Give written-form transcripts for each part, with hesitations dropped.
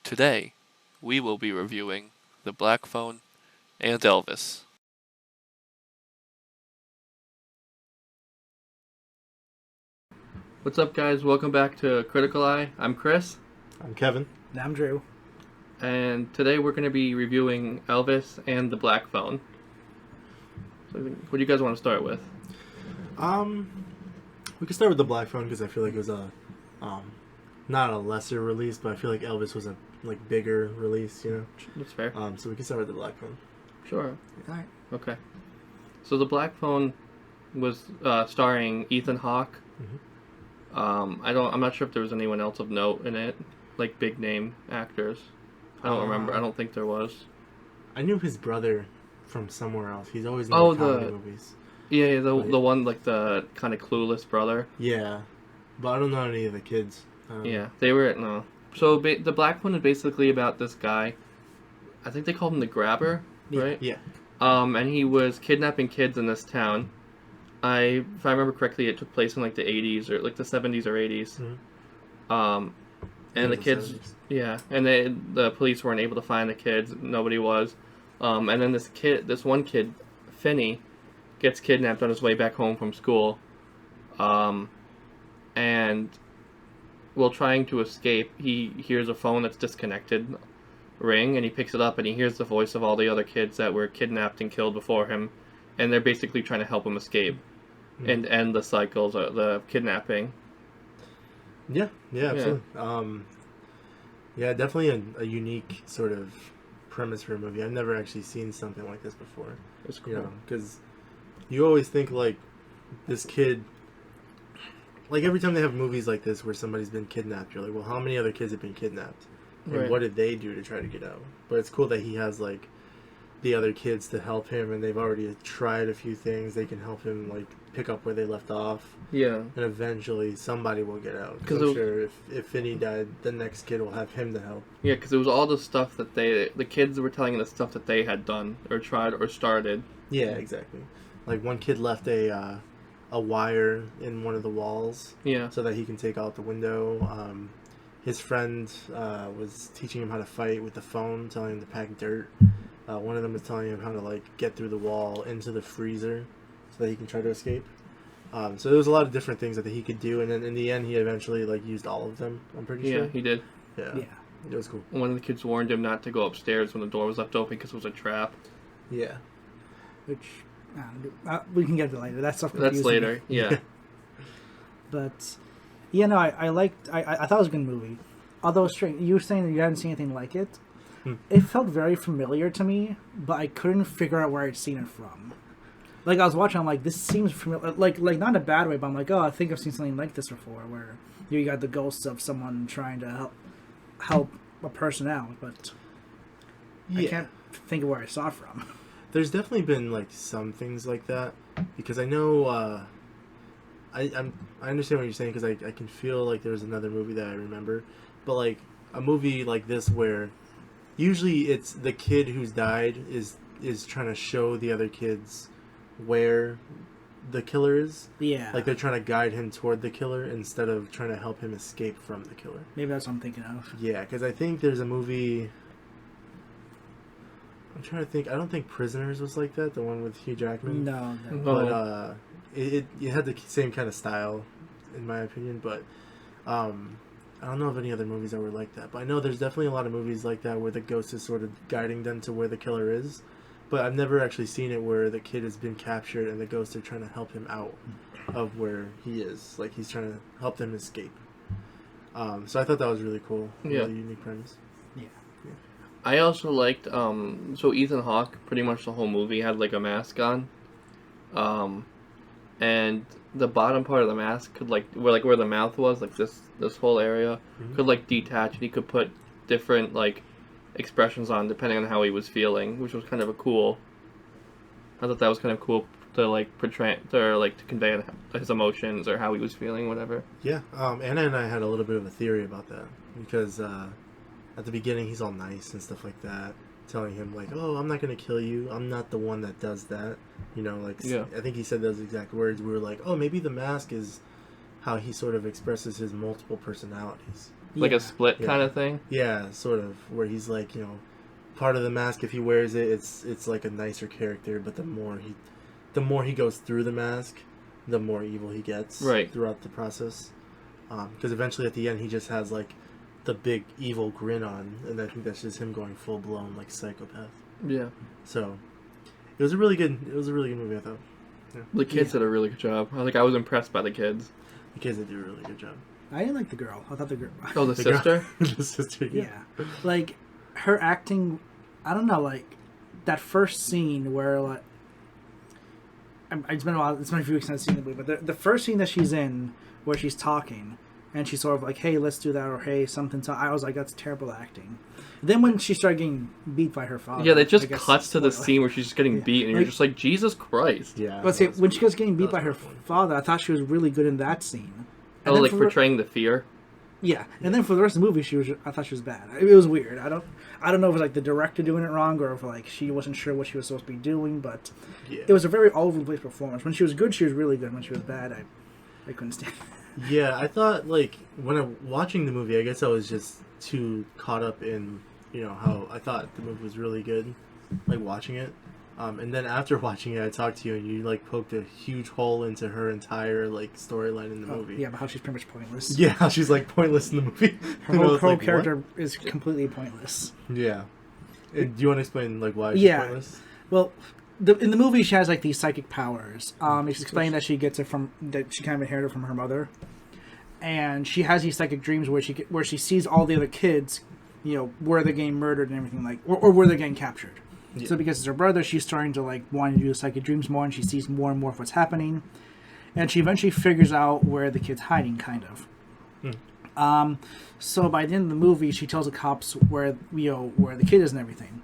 Today, we will be reviewing The Black Phone and Elvis. What's up, guys? Welcome back to Critical Eye. I'm Chris. I'm Kevin. And I'm Drew. And today we're going to be reviewing Elvis and The Black Phone. So, what do you guys want to start with? We can start with The Black Phone because I feel like it was a, not a lesser release, but I feel like Elvis was a bigger release, you know? That's fair. So we can start with The Black Phone. Sure. Alright. Okay. So The Black Phone was starring Ethan Hawke. Mm-hmm. I'm not sure if there was anyone else of note in it, like big name actors. I don't remember. I don't think there was. I knew his brother from somewhere else. He's always in comedy movies. Yeah, the one like the kind of clueless brother. Yeah, but I don't know any of the kids. Yeah, they were no. So The Black Phone is basically about this guy. I think they called him the Grabber, right? Yeah. And he was kidnapping kids in this town. If I remember correctly, it took place in like the 80s or like the 70s or 80s. Mm-hmm. And the kids, 70s. Yeah, and the police weren't able to find the kids. Nobody was. And then this one kid, Finney, gets kidnapped on his way back home from school. And while trying to escape, he hears a phone that's disconnected ring, and he picks it up, and he hears the voice of all the other kids that were kidnapped and killed before him, and they're basically trying to help him escape and end the cycles of the kidnapping. Yeah, absolutely. Yeah, definitely a unique sort of premise for a movie. I've never actually seen something like this before. It's cool. You know, because you always think like this kid. Like every time they have movies like this where somebody's been kidnapped, you're like, well, how many other kids have been kidnapped? And Right. what did they do to try to get out? But it's cool that he has like the other kids to help him, and they've already tried a few things. They can help him like pick up where they left off. Yeah. And eventually somebody will get out. 'Cause Because I'm sure if Finney died, the next kid will have him to help. Yeah, because it was all the stuff that the kids were telling the stuff that they had done or tried or started. Yeah, exactly. Like one kid left a wire in one of the walls. Yeah. So that he can take out the window. His friend was teaching him how to fight with the phone, telling him to pack dirt. One of them was telling him how to like get through the wall into the freezer so that he can try to escape. So there was a lot of different things that he could do, and then in the end he eventually like used all of them, I'm pretty sure. Yeah, he did. Yeah. It was cool. One of the kids warned him not to go upstairs when the door was left open because it was a trap. Yeah. Which, we can get to later. That stuff That's confused later, me. yeah. But, yeah, no, I liked, I thought it was a good movie. Although, strange, you were saying that you hadn't seen anything like it. It felt very familiar to me, but I couldn't figure out where I'd seen it from. Like, I was watching, I'm like, this seems familiar. Like not in a bad way, but I'm like, oh, I think I've seen something like this before, where you got the ghosts of someone trying to help a person out, but I can't think of where I saw it from. There's definitely been like some things like that, because I know I understand what you're saying, because I can feel like there was another movie that I remember, but like a movie like this where usually it's the kid who's died is trying to show the other kids where the killer is. Yeah. Like they're trying to guide him toward the killer instead of trying to help him escape from the killer. Maybe that's what I'm thinking of. Yeah, because I think there's a movie. I'm trying to think. I don't think Prisoners was like that. The one with Hugh Jackman. No. But it had the same kind of style, in my opinion. But I don't know of any other movies that were like that. But I know there's definitely a lot of movies like that where the ghost is sort of guiding them to where the killer is. But I've never actually seen it where the kid has been captured and the ghosts are trying to help him out of where he is. Like he's trying to help them escape. So I thought that was really cool. Yeah. Really unique premise. Yeah. I also liked, so Ethan Hawke, pretty much the whole movie, had like a mask on. And the bottom part of the mask could where the mouth was, like this whole area, could like detach, and he could put different like expressions on depending on how he was feeling, which was kind of I thought that was kind of cool to like portray, or like to convey his emotions or how he was feeling, whatever. Yeah, Anna and I had a little bit of a theory about that, because at the beginning he's all nice and stuff like that, telling him like, oh, I'm not going to kill you, I'm not the one that does that, you know, like, yeah. I think he said those exact words. We were like, oh, maybe the mask is how he sort of expresses his multiple personalities. like a split Yeah. kind of thing. Yeah, sort of, where he's like, you know, part of the mask, if he wears it, it's like a nicer character, but the more he goes through the mask, the more evil he gets throughout the process. Because eventually at the end he just has like the big evil grin on, and I think that's just him going full blown like psychopath. Yeah. So it was a really good movie, I thought. Yeah. The kids did a really good job. I was impressed by the kids. The kids did a really good job. I didn't like the girl. I thought the girl. Oh, the sister? The sister, Yeah. Like, her acting, I don't know, like, that first scene where, like, it's been a while, it's been a few weeks since I've seen the movie, but the first scene that she's in, where she's talking, and she's sort of like, hey, let's do that, or hey, something, I was like, that's terrible acting. Then when she started getting beat by her father... Yeah, that just cuts to the scene where she's just getting beat, and you're just like, Jesus Christ. Yeah. Let's say, when she was getting beat by her father, I thought she was really good in that scene. Oh, like portraying the fear? Yeah, and then for the rest of the movie, I thought she was bad. It was weird. I don't know if it was like the director doing it wrong, or if like she wasn't sure what she was supposed to be doing. But it was a very all over the place performance. When she was good, she was really good. When she was bad, I couldn't stand it. Yeah, I thought like when I'm watching the movie, I guess I was just too caught up in how I thought the movie was really good, like watching it. And then after watching it, I talked to you, and you like poked a huge hole into her entire like storyline in the movie. Yeah, but how she's pretty much pointless. Yeah, how she's like pointless in the movie. Her whole character is completely pointless. Yeah. Do you want to explain like why she's pointless? Well, in the movie, she has like these psychic powers. It's explained that she gets it that she kind of inherited from her mother, and she has these psychic dreams where she sees all the other kids, where they're getting murdered and everything or where they're getting captured. Yeah. So because it's her brother, she's starting to like want to do the psychic dreams more, and she sees more and more of what's happening, and she eventually figures out where the kid's hiding, kind of. So by the end of the movie, she tells the cops where the kid is and everything.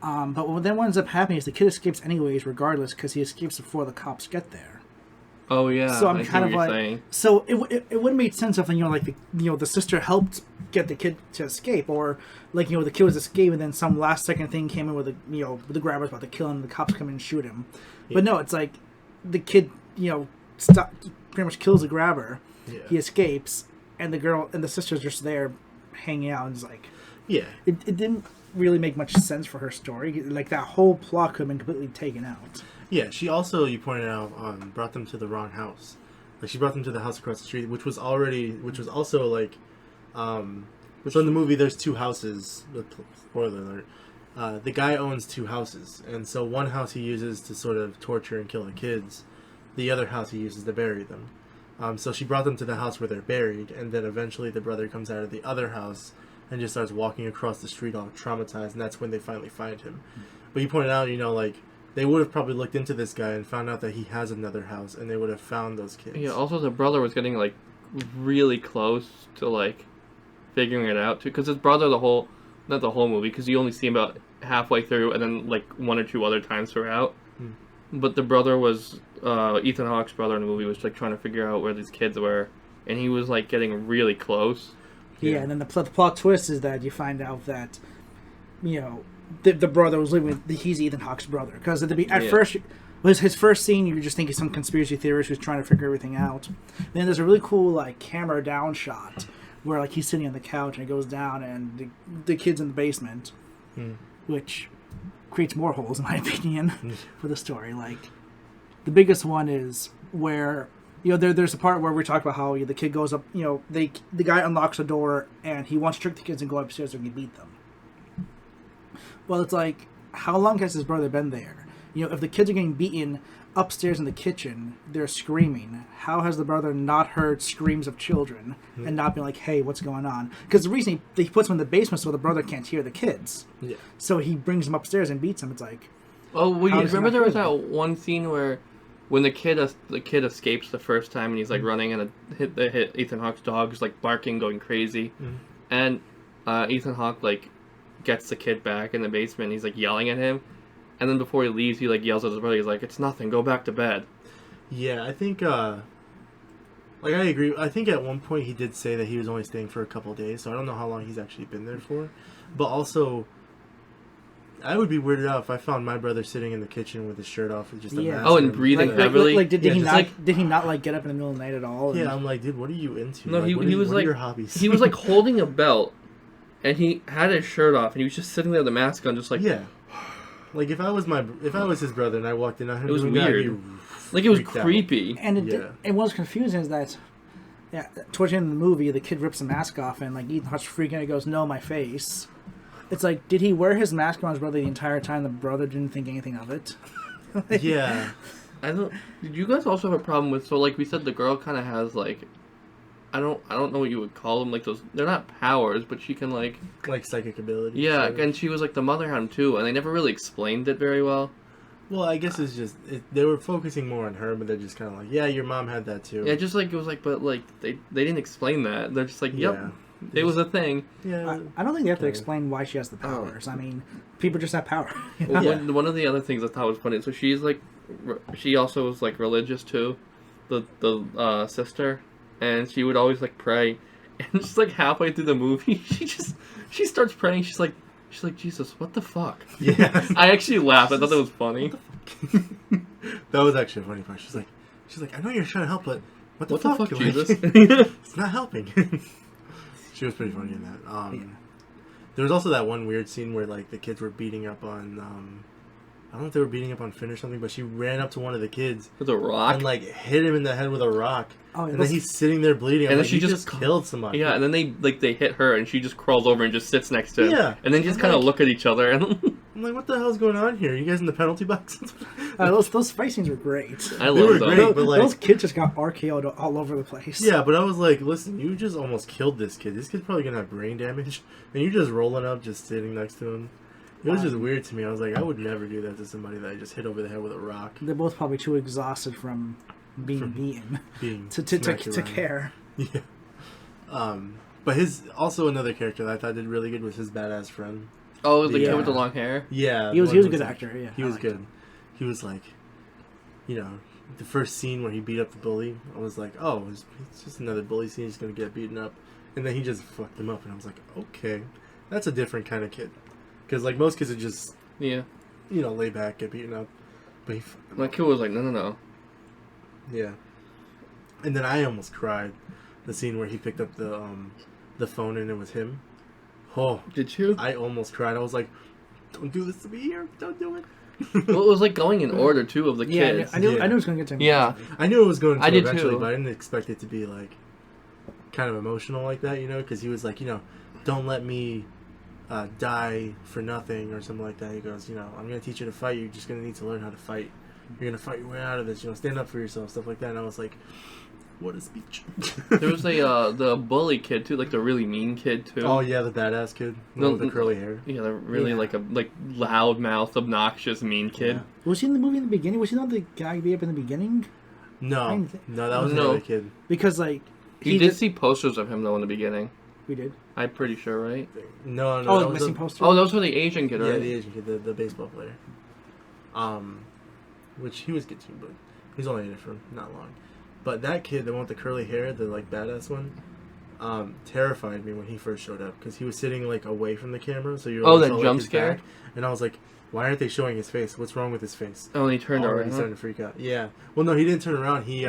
But then what ends up happening is the kid escapes anyways, regardless, because he escapes before the cops get there. Oh yeah. So I'm kind of like, saying. So it wouldn't make sense if the sister helped get the kid to escape, or like the kid was escaping, and then some last second thing came in with the grabber's about to kill him, and the cops come in and shoot him. Yeah. But no, it's like the kid pretty much kills the grabber. Yeah. He escapes, and the girl and the sister's just there hanging out, and it's like, it didn't really make much sense for her story. Like that whole plot could have been completely taken out. Yeah, she also, you pointed out, brought them to the wrong house. Like she brought them to the house across the street, which was also like, so in the movie there's two houses. Spoiler alert. The guy owns two houses, and so one house he uses to sort of torture and kill the kids. The other house he uses to bury them. So she brought them to the house where they're buried, and then eventually the brother comes out of the other house and just starts walking across the street all traumatized, and that's when they finally find him. But you pointed out, like, they would have probably looked into this guy and found out that he has another house, and they would have found those kids. Yeah, also the brother was getting, like, really close to, like, figuring it out, too. Because his brother, not the whole movie, because you only see him about halfway through, and then, like, one or two other times throughout. But the brother was, Ethan Hawke's brother in the movie was, like, trying to figure out where these kids were, and he was, like, getting really close. Yeah, and then the plot twist is that you find out that, the brother was living with, he's Ethan Hawke's brother. Because first, was his first scene, you just think he's some conspiracy theorist who's trying to figure everything out. Then there's a really cool, like, camera down shot where, like, he's sitting on the couch and it goes down and the kid's in the basement, which creates more holes, in my opinion, for the story. Like, the biggest one is where... there's a part where we talk about how the kid goes up, the guy unlocks a door and he wants to trick the kids and go upstairs and he beat them. Well, it's like, how long has his brother been there? If the kids are getting beaten upstairs in the kitchen, they're screaming. How has the brother not heard screams of children and not been like, hey, what's going on? Because the reason he puts them in the basement so the brother can't hear the kids. Yeah. So he brings them upstairs and beats them. It's like... Oh, well, you remember there was that one scene where... When the kid escapes the first time and he's like running and hit Ethan Hawke's dog is like barking, going crazy, and Ethan Hawke like gets the kid back in the basement. And he's like yelling at him, and then before he leaves, he like yells at his brother. He's like, "It's nothing. Go back to bed." Yeah, I think I agree. I think at one point he did say that he was only staying for a couple of days, so I don't know how long he's actually been there for. But also, I would be weirded out if I found my brother sitting in the kitchen with his shirt off with just a mask. Oh, and breathing heavily. Did Yeah, he just not? Did he not like get up in the middle of the night at all? Yeah, I'm like, dude, what are you into? No, like, he was what like are your hobbies? he was like holding a belt, and he had his shirt off, and he was just sitting there with the mask on, just like yeah. Like if I was his brother and I walked in on him, It was doing that, I'd weird. be like it was freaked out. creepy. And Yeah. it was confusing is that, yeah, towards the end of the movie, the kid rips the mask off and like Ethan Hawke's freaking out. He goes, "No, my face." It's like, did he wear his mask on his brother the entire time? The brother didn't think anything of it. Yeah. I don't. Did you guys also have a problem with? So like we said, the girl kind of has like, I don't know what you would call them. Like those, they're not powers, but she can like. Like psychic ability. Yeah, sort of. and she was like the mother hound too, and they never really explained it very well. Well, I guess it's just they were focusing more on her, but they're just kind of like, yeah, your mom had that too. Yeah, just like it was like, but like they didn't explain that. They're just like, yep, Yeah. it was a thing. Yeah. I don't think they have to Okay. explain why she has the powers. I mean, people just have power. you Well, know? one of the other things I thought was funny. So she's like, she also was like religious too, the sister, and she would always like pray, and just like halfway through the movie, she starts praying. She's like Jesus, what the fuck? Yeah. I actually laughed. I thought that was funny. That was actually a funny part. She's like, I know you're trying to help, but what the fuck, Like, Jesus? it's not helping. She was pretty funny in that. Yeah. There was also that one weird scene where like the kids were beating up on I don't know if they were beating up on Finn or something, but she ran up to one of the kids With a rock. and like hit him in the head with a rock. Oh, And then he's sitting there bleeding. And I'm then like, she you just killed somebody. Yeah, and then they hit her, and she just crawls over and just sits next to him. Yeah. And then just I'm kind of like- look at each other, and I'm like, what the hell's going on here? You guys in the penalty box? those fight scenes were great. I They love were them. great. but, like- those kids just got RKO'd all over the place. Yeah, but I was like, listen, you just almost killed this kid. This kid's probably gonna have brain damage, and you're just rolling up, just sitting next to him. It was just weird to me. I was like, I would never do that to somebody that I just hit over the head with a rock. They're both probably too exhausted from being beaten Being to smacked around. care. Yeah. But his also another character that I thought did really good was his badass friend. Oh, it was the Yeah. kid with the long hair. Yeah, He was the a one good who's- actor. Yeah, He I was liked good. him. He was like, you know, the first scene where he beat up the bully. I was like, oh, it's just another bully scene. He's gonna get beaten up, and then he just fucked him up, and I was like, okay, that's a different kind of kid. Because like most kids are just, Yeah. you know, lay back, get beaten up, but he fucked him My up. kid was like, no. Yeah. And then I almost cried. The scene where he picked up the phone and it was him. Oh, Did you? I almost cried. I was like, don't do this to me here. Don't do it. Well, it was like going in order too of the Yeah, kids. I knew Yeah. it was going to get to him. Yeah. I knew it was going to I did eventually, too. but I didn't expect it to be like kind of emotional like that, you know, because he was like, you know, don't let me die for nothing or something like that. He goes, you know, I'm going to teach you to fight. You're just going to need to learn how to fight. You're going to fight your way out of this, you know, stand up for yourself, stuff like that. And I was like, what a speech. There was the bully kid too, like the really mean kid too. Oh, yeah, the badass kid. The one with the curly hair. Yeah, the really Yeah. like loud mouth, obnoxious, mean kid. Yeah. Was he in the movie in the beginning? Was he not the guy beat up in the beginning? No, no, that was No. another kid. Because like You did see posters of him though in the beginning. we did. I'm pretty sure, right? No, Oh, that the was missing the, poster. Oh, those were the Asian kid, yeah, right? the Asian kid, the baseball player. Which he was good too, but he's only in it for not long. But that kid, the one with the curly hair, the like badass one, terrified me when he first showed up because he was sitting like away from the camera, so you Oh, only that saw, like, jump his scare? back. And I was like, why aren't they showing his face? What's wrong with his face? Oh, and he turned Already around. starting to freak out. Yeah. Well, no, he didn't turn around. He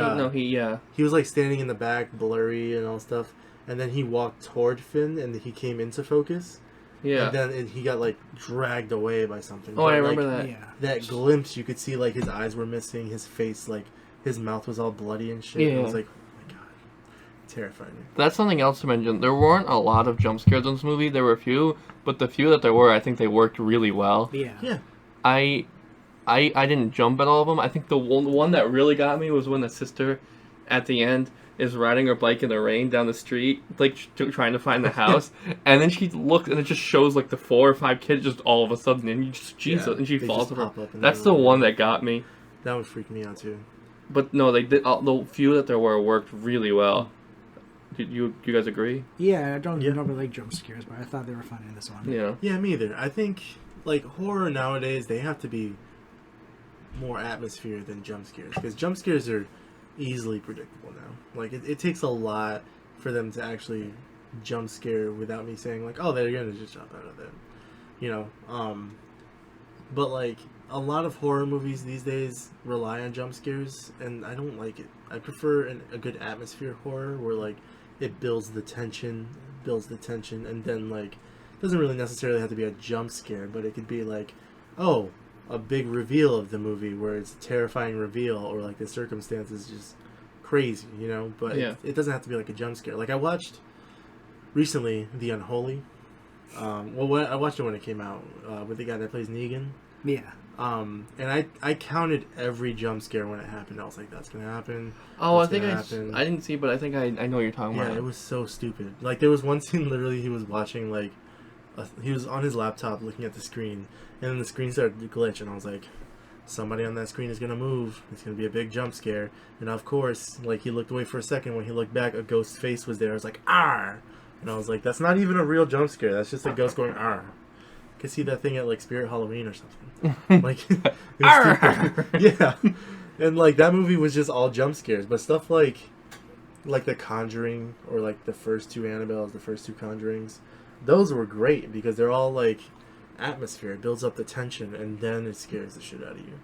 he was like standing in the back, blurry and all stuff. And then he walked toward Finn, and he came into focus. Yeah. And then he got like dragged away by something. Oh, I But, remember like, that. Yeah. that glimpse. You could see like his eyes were missing, his face, like his mouth was all bloody and shit. And I was Yeah. like, oh my god, it terrified me. That's something else to mention. There weren't a lot of jump scares in this movie. There were a few, but the few that there were, I think they worked really well. Yeah. Yeah. I didn't jump at all of them. I think the one that really got me was when the sister, at the end, is riding her bike in the rain down the street, like trying to find the house, and then she looks and it just shows like the 4 or 5 kids just all of a sudden, and you just Jesus, Yeah, and she they falls just over. pop up and That's they're the like- one that got me. That would freak me out too. But no, they did. The few that there were worked really well. Did you guys agree? Yeah, I don't Yeah. normally like jump scares, but I thought they were funny in this one. Yeah. Yeah, me either. I think like horror nowadays they have to be more atmosphere than jump scares because jump scares are easily predictable now. Like it takes a lot for them to actually jump scare without me saying like, oh, they're gonna just jump out of it. You know, But like a lot of horror movies these days rely on jump scares, and I don't like it. I prefer a good atmosphere horror where like it builds the tension, and then like it doesn't really necessarily have to be a jump scare, but it could be like, oh, a big reveal of the movie where it's a terrifying reveal, or like the circumstances just crazy, you know. But it doesn't have to be like a jump scare. Like I watched recently The Unholy. I watched it when it came out with the guy that plays Negan. Yeah. And I counted every jump scare when it happened. I was like, that's gonna happen. Oh, I think I didn't see, but I think I know what you're talking about. Yeah, it was so stupid. Like there was one scene literally he was watching like he was on his laptop looking at the screen, and then the screen started to glitch, and I was like, somebody on that screen is gonna move. It's gonna be a big jump scare. And of course, like he looked away for a second. When he looked back, a ghost face was there. I was like, "Arr!" And I was like, that's not even a real jump scare. That's just a ghost going, "Arr!" I could see that thing at like Spirit Halloween or something. Like, it was stupid. Yeah. And like that movie was just all jump scares, but stuff like The Conjuring or like the first two Annabelles, the first two Conjurings, those were great because they're all like atmosphere. It builds up the tension, and then it scares the shit out of you.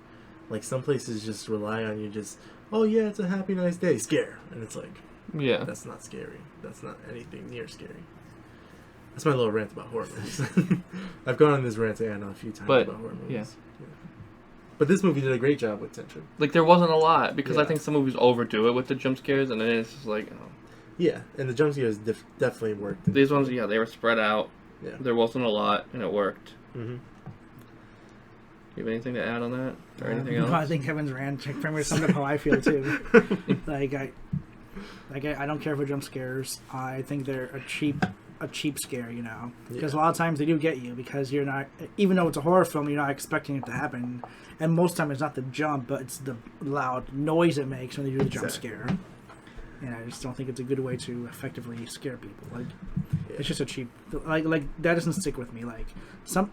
Like some places just rely on you just, oh yeah, it's a happy nice day, scare, and it's like, yeah, that's not scary. That's not anything near scary. That's my little rant about horror movies. I've gone on this rant to Anna a few times about horror movies. Yeah. But this movie did a great job with tension. Like there wasn't a lot because I think some movies overdo it with the jump scares, and then it's just like, oh. Yeah, and the jump scares definitely worked. These ones, they were spread out. Yeah. There wasn't a lot, and it worked. Mm-hmm. You have anything to add on that, or anything else? No, I think Kevin's rant pretty much summed up how I feel too. I don't care for jump scares. I think they're a cheap scare, you know, because a lot of times they do get you because you're not, even though it's a horror film, you're not expecting it to happen, and most of the time it's not the jump, but it's the loud noise it makes when they do the jump scare. And I just don't think it's a good way to effectively scare people. Like, it's just a cheap, like that doesn't stick with me. Like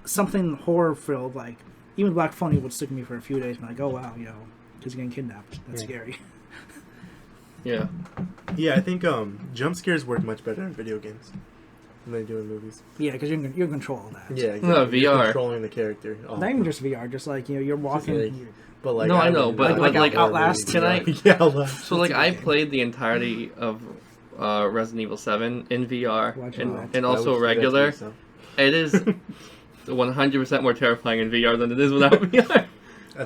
something horror filled, like even Black Phone would stick with me for a few days. And like, oh wow, you know, because you're getting kidnapped. That's scary. Yeah. Yeah, I think jump scares work much better in video games than they do in movies. Yeah, because you're in control of that. Yeah, exactly. No, VR. You're controlling the character. Not even just VR, just like, you know, you're walking. But like, no, I know, but like Outlast. Can I? Yeah, Outlast. So like, I played the entirety of Resident Evil 7 in VR and also regular. It is 100% more terrifying in VR than it is without VR.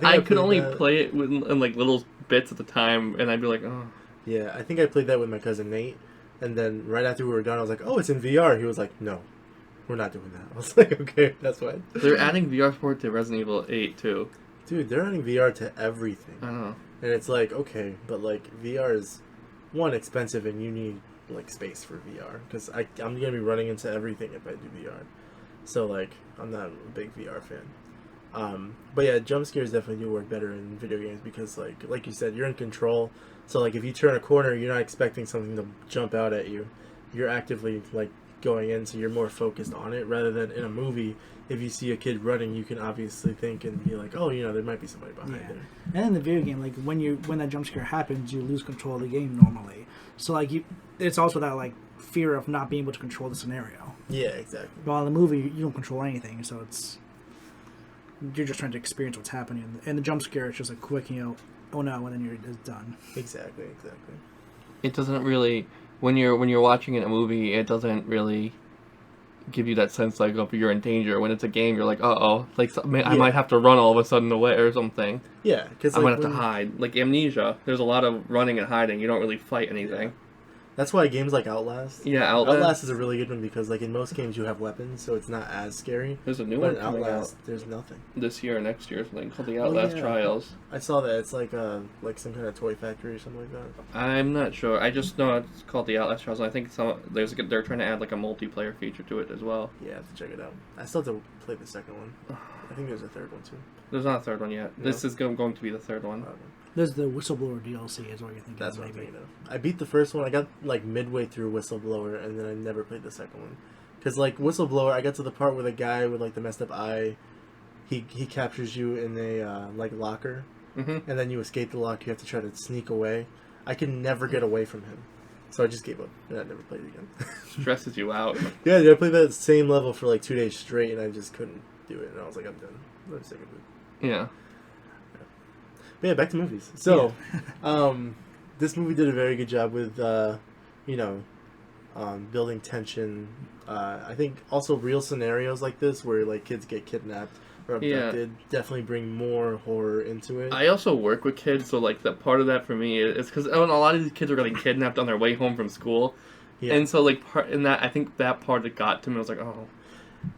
I could only play it in like little bits at the time, and I'd be like, oh. Yeah, I think I played that with my cousin Nate, and then right after we were done, I was like, oh, it's in VR. He was like, no, we're not doing that. I was like, okay, that's fine. They're adding VR support to Resident Evil 8 too. Dude, they're adding VR to everything. I know. And it's like, okay, but like VR is, one, expensive, and you need like space for VR, because I'm going to be running into everything if I do VR. So like, I'm not a big VR fan. But yeah, jump scares definitely do work better in video games because like you said, you're in control. So like if you turn a corner, you're not expecting something to jump out at you. You're actively like going in, so you're more focused on it, rather than in a movie. If you see a kid running, you can obviously think and be like, oh, you know, there might be somebody behind there. And in the video game, like when that jump scare happens, you lose control of the game normally. So like it's also that like fear of not being able to control the scenario. Yeah, exactly. While in the movie, you don't control anything, so you're just trying to experience what's happening. And the jump scare is just a quick, you know, oh no, and then it's done. Exactly. It doesn't really, when you're watching a movie, it doesn't really give you that sense like, oh, you're in danger. When it's a game, you're like, uh-oh, like I might have to run all of a sudden away or something. Yeah, because I might have to hide. Like Amnesia, there's a lot of running and hiding. You don't really fight anything. Yeah. That's why games like Outlast. Yeah, Outlast is a really good one because, like, in most games you have weapons, so it's not as scary. There's a new one coming Outlast, there's nothing. This year or next year, something called the Outlast Trials. I saw that. It's like some kind of toy factory or something like that. I'm not sure. I just know it's called the Outlast Trials. I think they're trying to add like a multiplayer feature to it as well. Yeah, I have to check it out. I still have to play the second one. I think there's a third one too. There's not a third one yet. No? This is going to be the third one. There's the Whistleblower DLC is what you're thinking. That's what I'm thinking of. I beat the first one. I got like midway through Whistleblower, and then I never played the second one. Because like Whistleblower, I got to the part where the guy with like the messed up eye, he captures you in a like locker, and then you escape the lock. You have to try to sneak away. I can never get away from him, so I just gave up and I never played it again. Stresses you out. Yeah, I played that same level for like 2 days straight, and I just couldn't do it, and I was like, I'm done. I'm sick of it. Yeah. But yeah, back to movies. So, this movie did a very good job with, building tension. I think also real scenarios like this where like kids get kidnapped or abducted definitely bring more horror into it. I also work with kids, so like that part of that for me is because a lot of these kids are getting kidnapped on their way home from school, and so like I think that part that got to me was like, oh.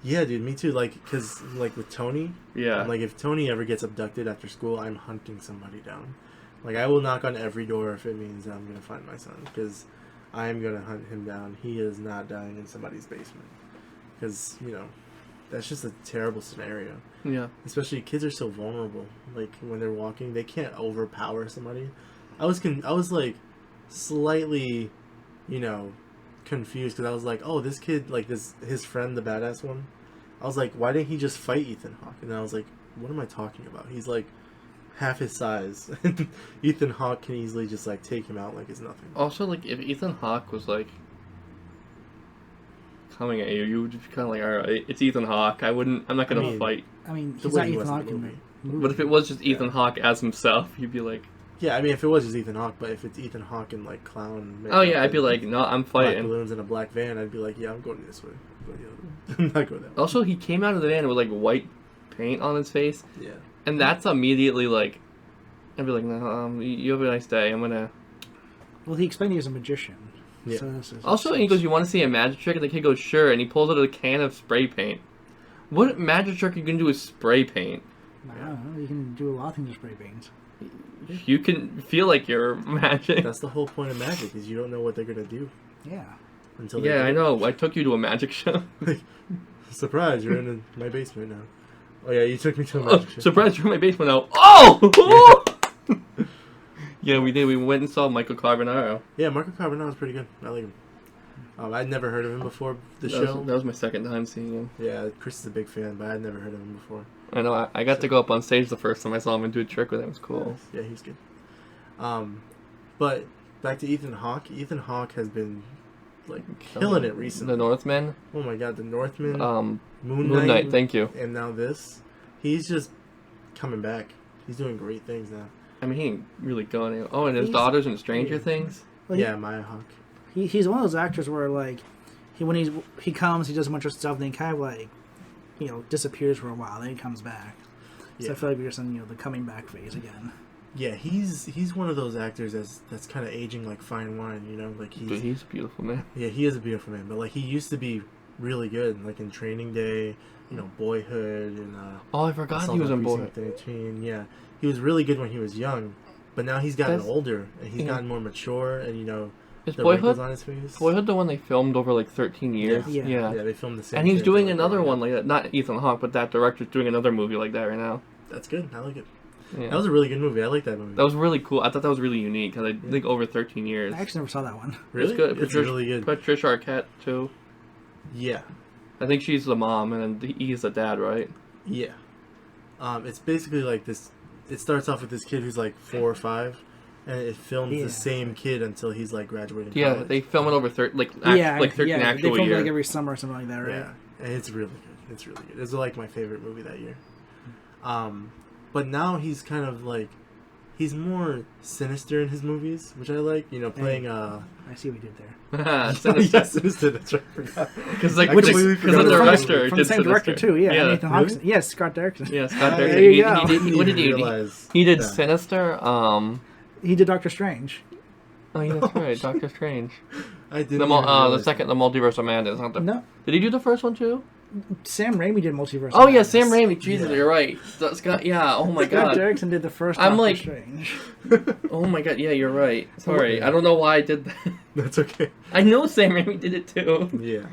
Yeah, dude, me too. Like, because, like, with Tony, I'm like, if Tony ever gets abducted after school, I'm hunting somebody down. Like, I will knock on every door if it means that I'm going to find my son, because I am going to hunt him down. He is not dying in somebody's basement. Because, that's just a terrible scenario. Yeah. Especially kids are so vulnerable. Like, when they're walking, they can't overpower somebody. I was like, slightly, confused because I was like, oh, this kid, like his friend, the badass one, I was like, why didn't he just fight Ethan Hawke? And I was like, what am I talking about? He's like half his size. Ethan Hawke can easily just like take him out like it's nothing. Also, like if Ethan Hawke was like coming at you, you would just kind of like, all right, it's Ethan Hawke. I'm not gonna fight. I mean, he's not Ethan Hawke in the movie. But if it was just Ethan Hawke as himself, you'd be like. Yeah, I mean, if it was just Ethan Hawke, but if it's Ethan Hawke and, like, clown... Oh, yeah, I'd be like, no, I'm fighting. Black balloons in a black van, I'd be like, yeah, I'm going this way. I'm not going that way. Also, he came out of the van with, like, white paint on his face. Yeah. And that's immediately, like... I'd be like, no, you have a nice day, I'm gonna... Well, he explained he was a magician. Yeah. So also, he goes, you want to see a magic trick? And the kid goes, sure, and he pulls out a can of spray paint. What magic trick are you gonna do with spray paint? I don't know, you can do a lot of things with spray paint. You can feel like you're magic. That's the whole point of magic, is you don't know what they're going to do. Yeah. Until yeah, I know. I took you to a magic show. Surprise, you're in my basement now. Oh, yeah, you took me to a magic show. Surprise, you're in my basement now. Oh! Yeah, we did. We went and saw Michael Carbonaro. Yeah, Michael Carbonaro was pretty good. I like him. I'd never heard of him before the show. That was my second time seeing him. Yeah, Chris is a big fan, but I'd never heard of him before. I know. I got to go up on stage the first time I saw him and do a trick with him. It was cool. Yeah, he's good. But back to Ethan Hawke. Ethan Hawke has been like killing it recently. The Northman. Oh my God, The Northman. Moon Knight. Thank you. And now this. He's just coming back. He's doing great things now. I mean, he ain't really going. Oh, and his daughters in Stranger Things. Well, yeah, Maya Hawke. He's one of those actors where like when he comes, he does a bunch of stuff, then he kind of like disappears for a while, then he comes back. So I feel like we're just in the coming back phase again. Yeah, he's one of those actors that's kind of aging like fine wine, like he's a beautiful man. Yeah, he is a beautiful man, but like he used to be really good, like in Training Day, Boyhood, and I forgot he was in Boyhood. 13. Yeah, he was really good when he was young, but now he's gotten older and he's gotten more mature, and is the Boyhood on his face. Boyhood the one they filmed over like 13 years? Yeah, they filmed the same. And he's doing another one like that. Not Ethan Hawke, but that director's doing another movie like that right now. That's good. I like it. Yeah. That was a really good movie. I like that movie. That was really cool. I thought that was really unique because I think over 13 years. I actually never saw that one. Really? It's good. It's really good. Patricia Arquette too. Yeah. I think she's the mom and then he's the dad, right? Yeah. It's basically like this. It starts off with this kid who's like 4 or 5. And it films the same kid until he's like graduating. Yeah, college. They film it over 13 13 actual they film years. it like every summer or something like that, right? Yeah, and it's really good. It's really good. It's like my favorite movie that year. But now he's kind of like, he's more sinister in his movies, which I like. Playing. I see what you did there. Yeah, Sinister. That's right. Because the director from the same director too. Yeah, yeah. Ethan Hawke. Really? Yes, Scott Derrikson. Yeah, Scott Derrikson. There you go. What did he do? He did Sinister. He did Doctor Strange. Oh, yeah, that's right, Doctor Strange. I did. The Multiverse of Madness. No. Did he do the first one too? Sam Raimi did Multiverse. Oh yeah, Sam Raimi. Jesus, you're right. Scott. Yeah. Oh my God. Scott Derrikson did the first. I'm Doctor like, Strange. Oh my God. Yeah, you're right. Sorry, I don't know why I did that. That's okay. I know Sam Raimi did it too. Yeah.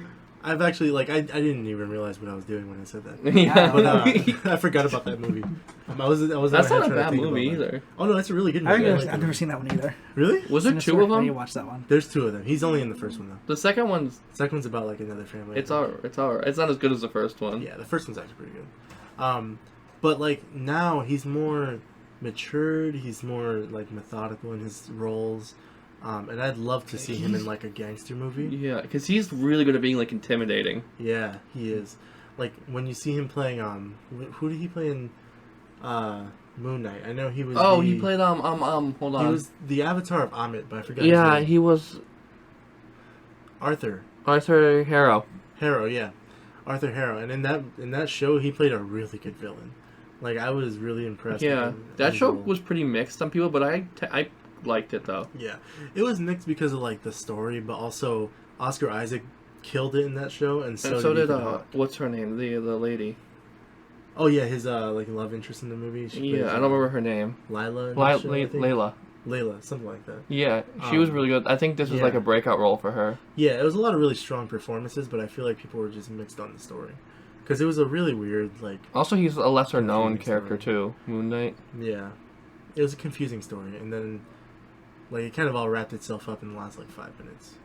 I've actually, I didn't even realize what I was doing when I said that. Yeah. But I forgot about that movie. That's not a bad movie either. Oh, no, that's a really good movie. I've never seen that one either. Really? Was there 2 of them? I need to watch that one. There's 2 of them. He's only in the first one, though. The second one's about, like, another family. It's alright. It's not as good as the first one. Yeah, the first one's actually pretty good. But, like, now he's more matured. He's more, like, methodical in his roles. And I'd love to see him in, like, a gangster movie. Yeah, because he's really good at being, like, intimidating. Yeah, he is. like when you see him playing who did he play in Moon Knight? I know he was. Oh, he played hold on. He was the avatar of Amit, but I forgot. Yeah, his name. he was Arthur Harrow. Harrow, yeah, Arthur Harrow, and in that show he played a really good villain. Like I was really impressed. Yeah, with him that as show well. was pretty mixed on people, but I liked it though. Yeah, it was mixed because of like the story, but also Oscar Isaac killed it in that show, and so did Ethan Hawke. What's her name? The lady. Oh yeah, his like love interest in the movie. She plays, I don't remember her name. Lila. in that show, I think. Layla. Layla, something like that. Yeah, she was really good. I think this was like a breakout role for her. Yeah, it was a lot of really strong performances, but I feel like people were just mixed on the story. Because it was a really weird, like... Also, he's a lesser-known confusing character, story. too. Moon Knight. Yeah. It was a confusing story, and then, like, it kind of all wrapped itself up in the last, like, 5 minutes.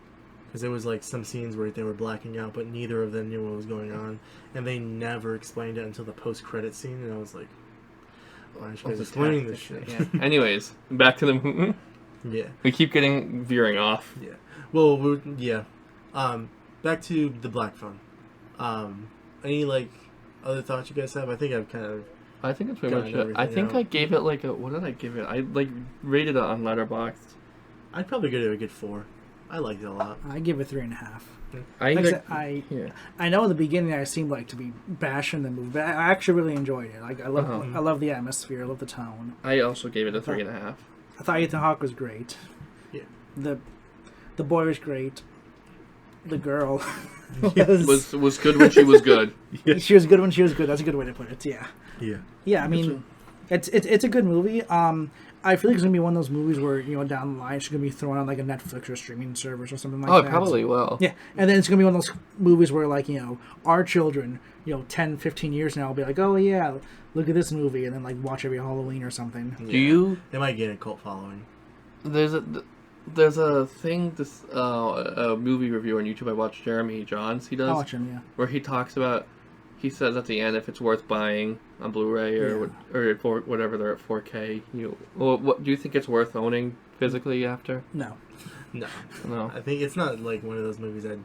Because there was, like, some scenes where they were blacking out, but neither of them knew what was going on, and they never explained it until the post-credit scene, and I was like, why aren't you guys explaining this shit? Yeah. Anyways, back to the movie. Yeah. We keep veering off. Yeah. Well, yeah. Back to the Black Phone. Any, like, other thoughts you guys have? I think I've kind of... I think it's pretty much it. I everything think out. I gave it like a... What did I give it? I like rated it on Letterboxd. I'd probably give it a good 4. I liked it a lot. I give it 3.5. Yeah. I know in the beginning I seemed like to be bashing the movie, but I actually really enjoyed it. Like I love the atmosphere, I love the tone. I also gave it a 3.5. I thought Ethan Hawke was great. Yeah. The boy was great. The girl was good when she was good. Yeah. She was good when she was good. That's a good way to put it. Yeah. Yeah. Yeah. I mean, it's a good movie. I feel like it's gonna be one of those movies where down the line it's gonna be thrown on like a Netflix or streaming service or something like that. Oh, it probably will. Yeah, and then it's gonna be one of those movies where like our children 10, 15 years now will be like, oh yeah, look at this movie, and then like watch every Halloween or something. Yeah. Do you? They might get a cult following. There's a thing, a movie review on YouTube I watched, Jeremy Johns, he does. I'll watch him, yeah. Where he talks about, he says at the end if it's worth buying on Blu-ray or for whatever they're at 4K. What do you think it's worth owning physically after? No. No. I think it's not like one of those movies I'd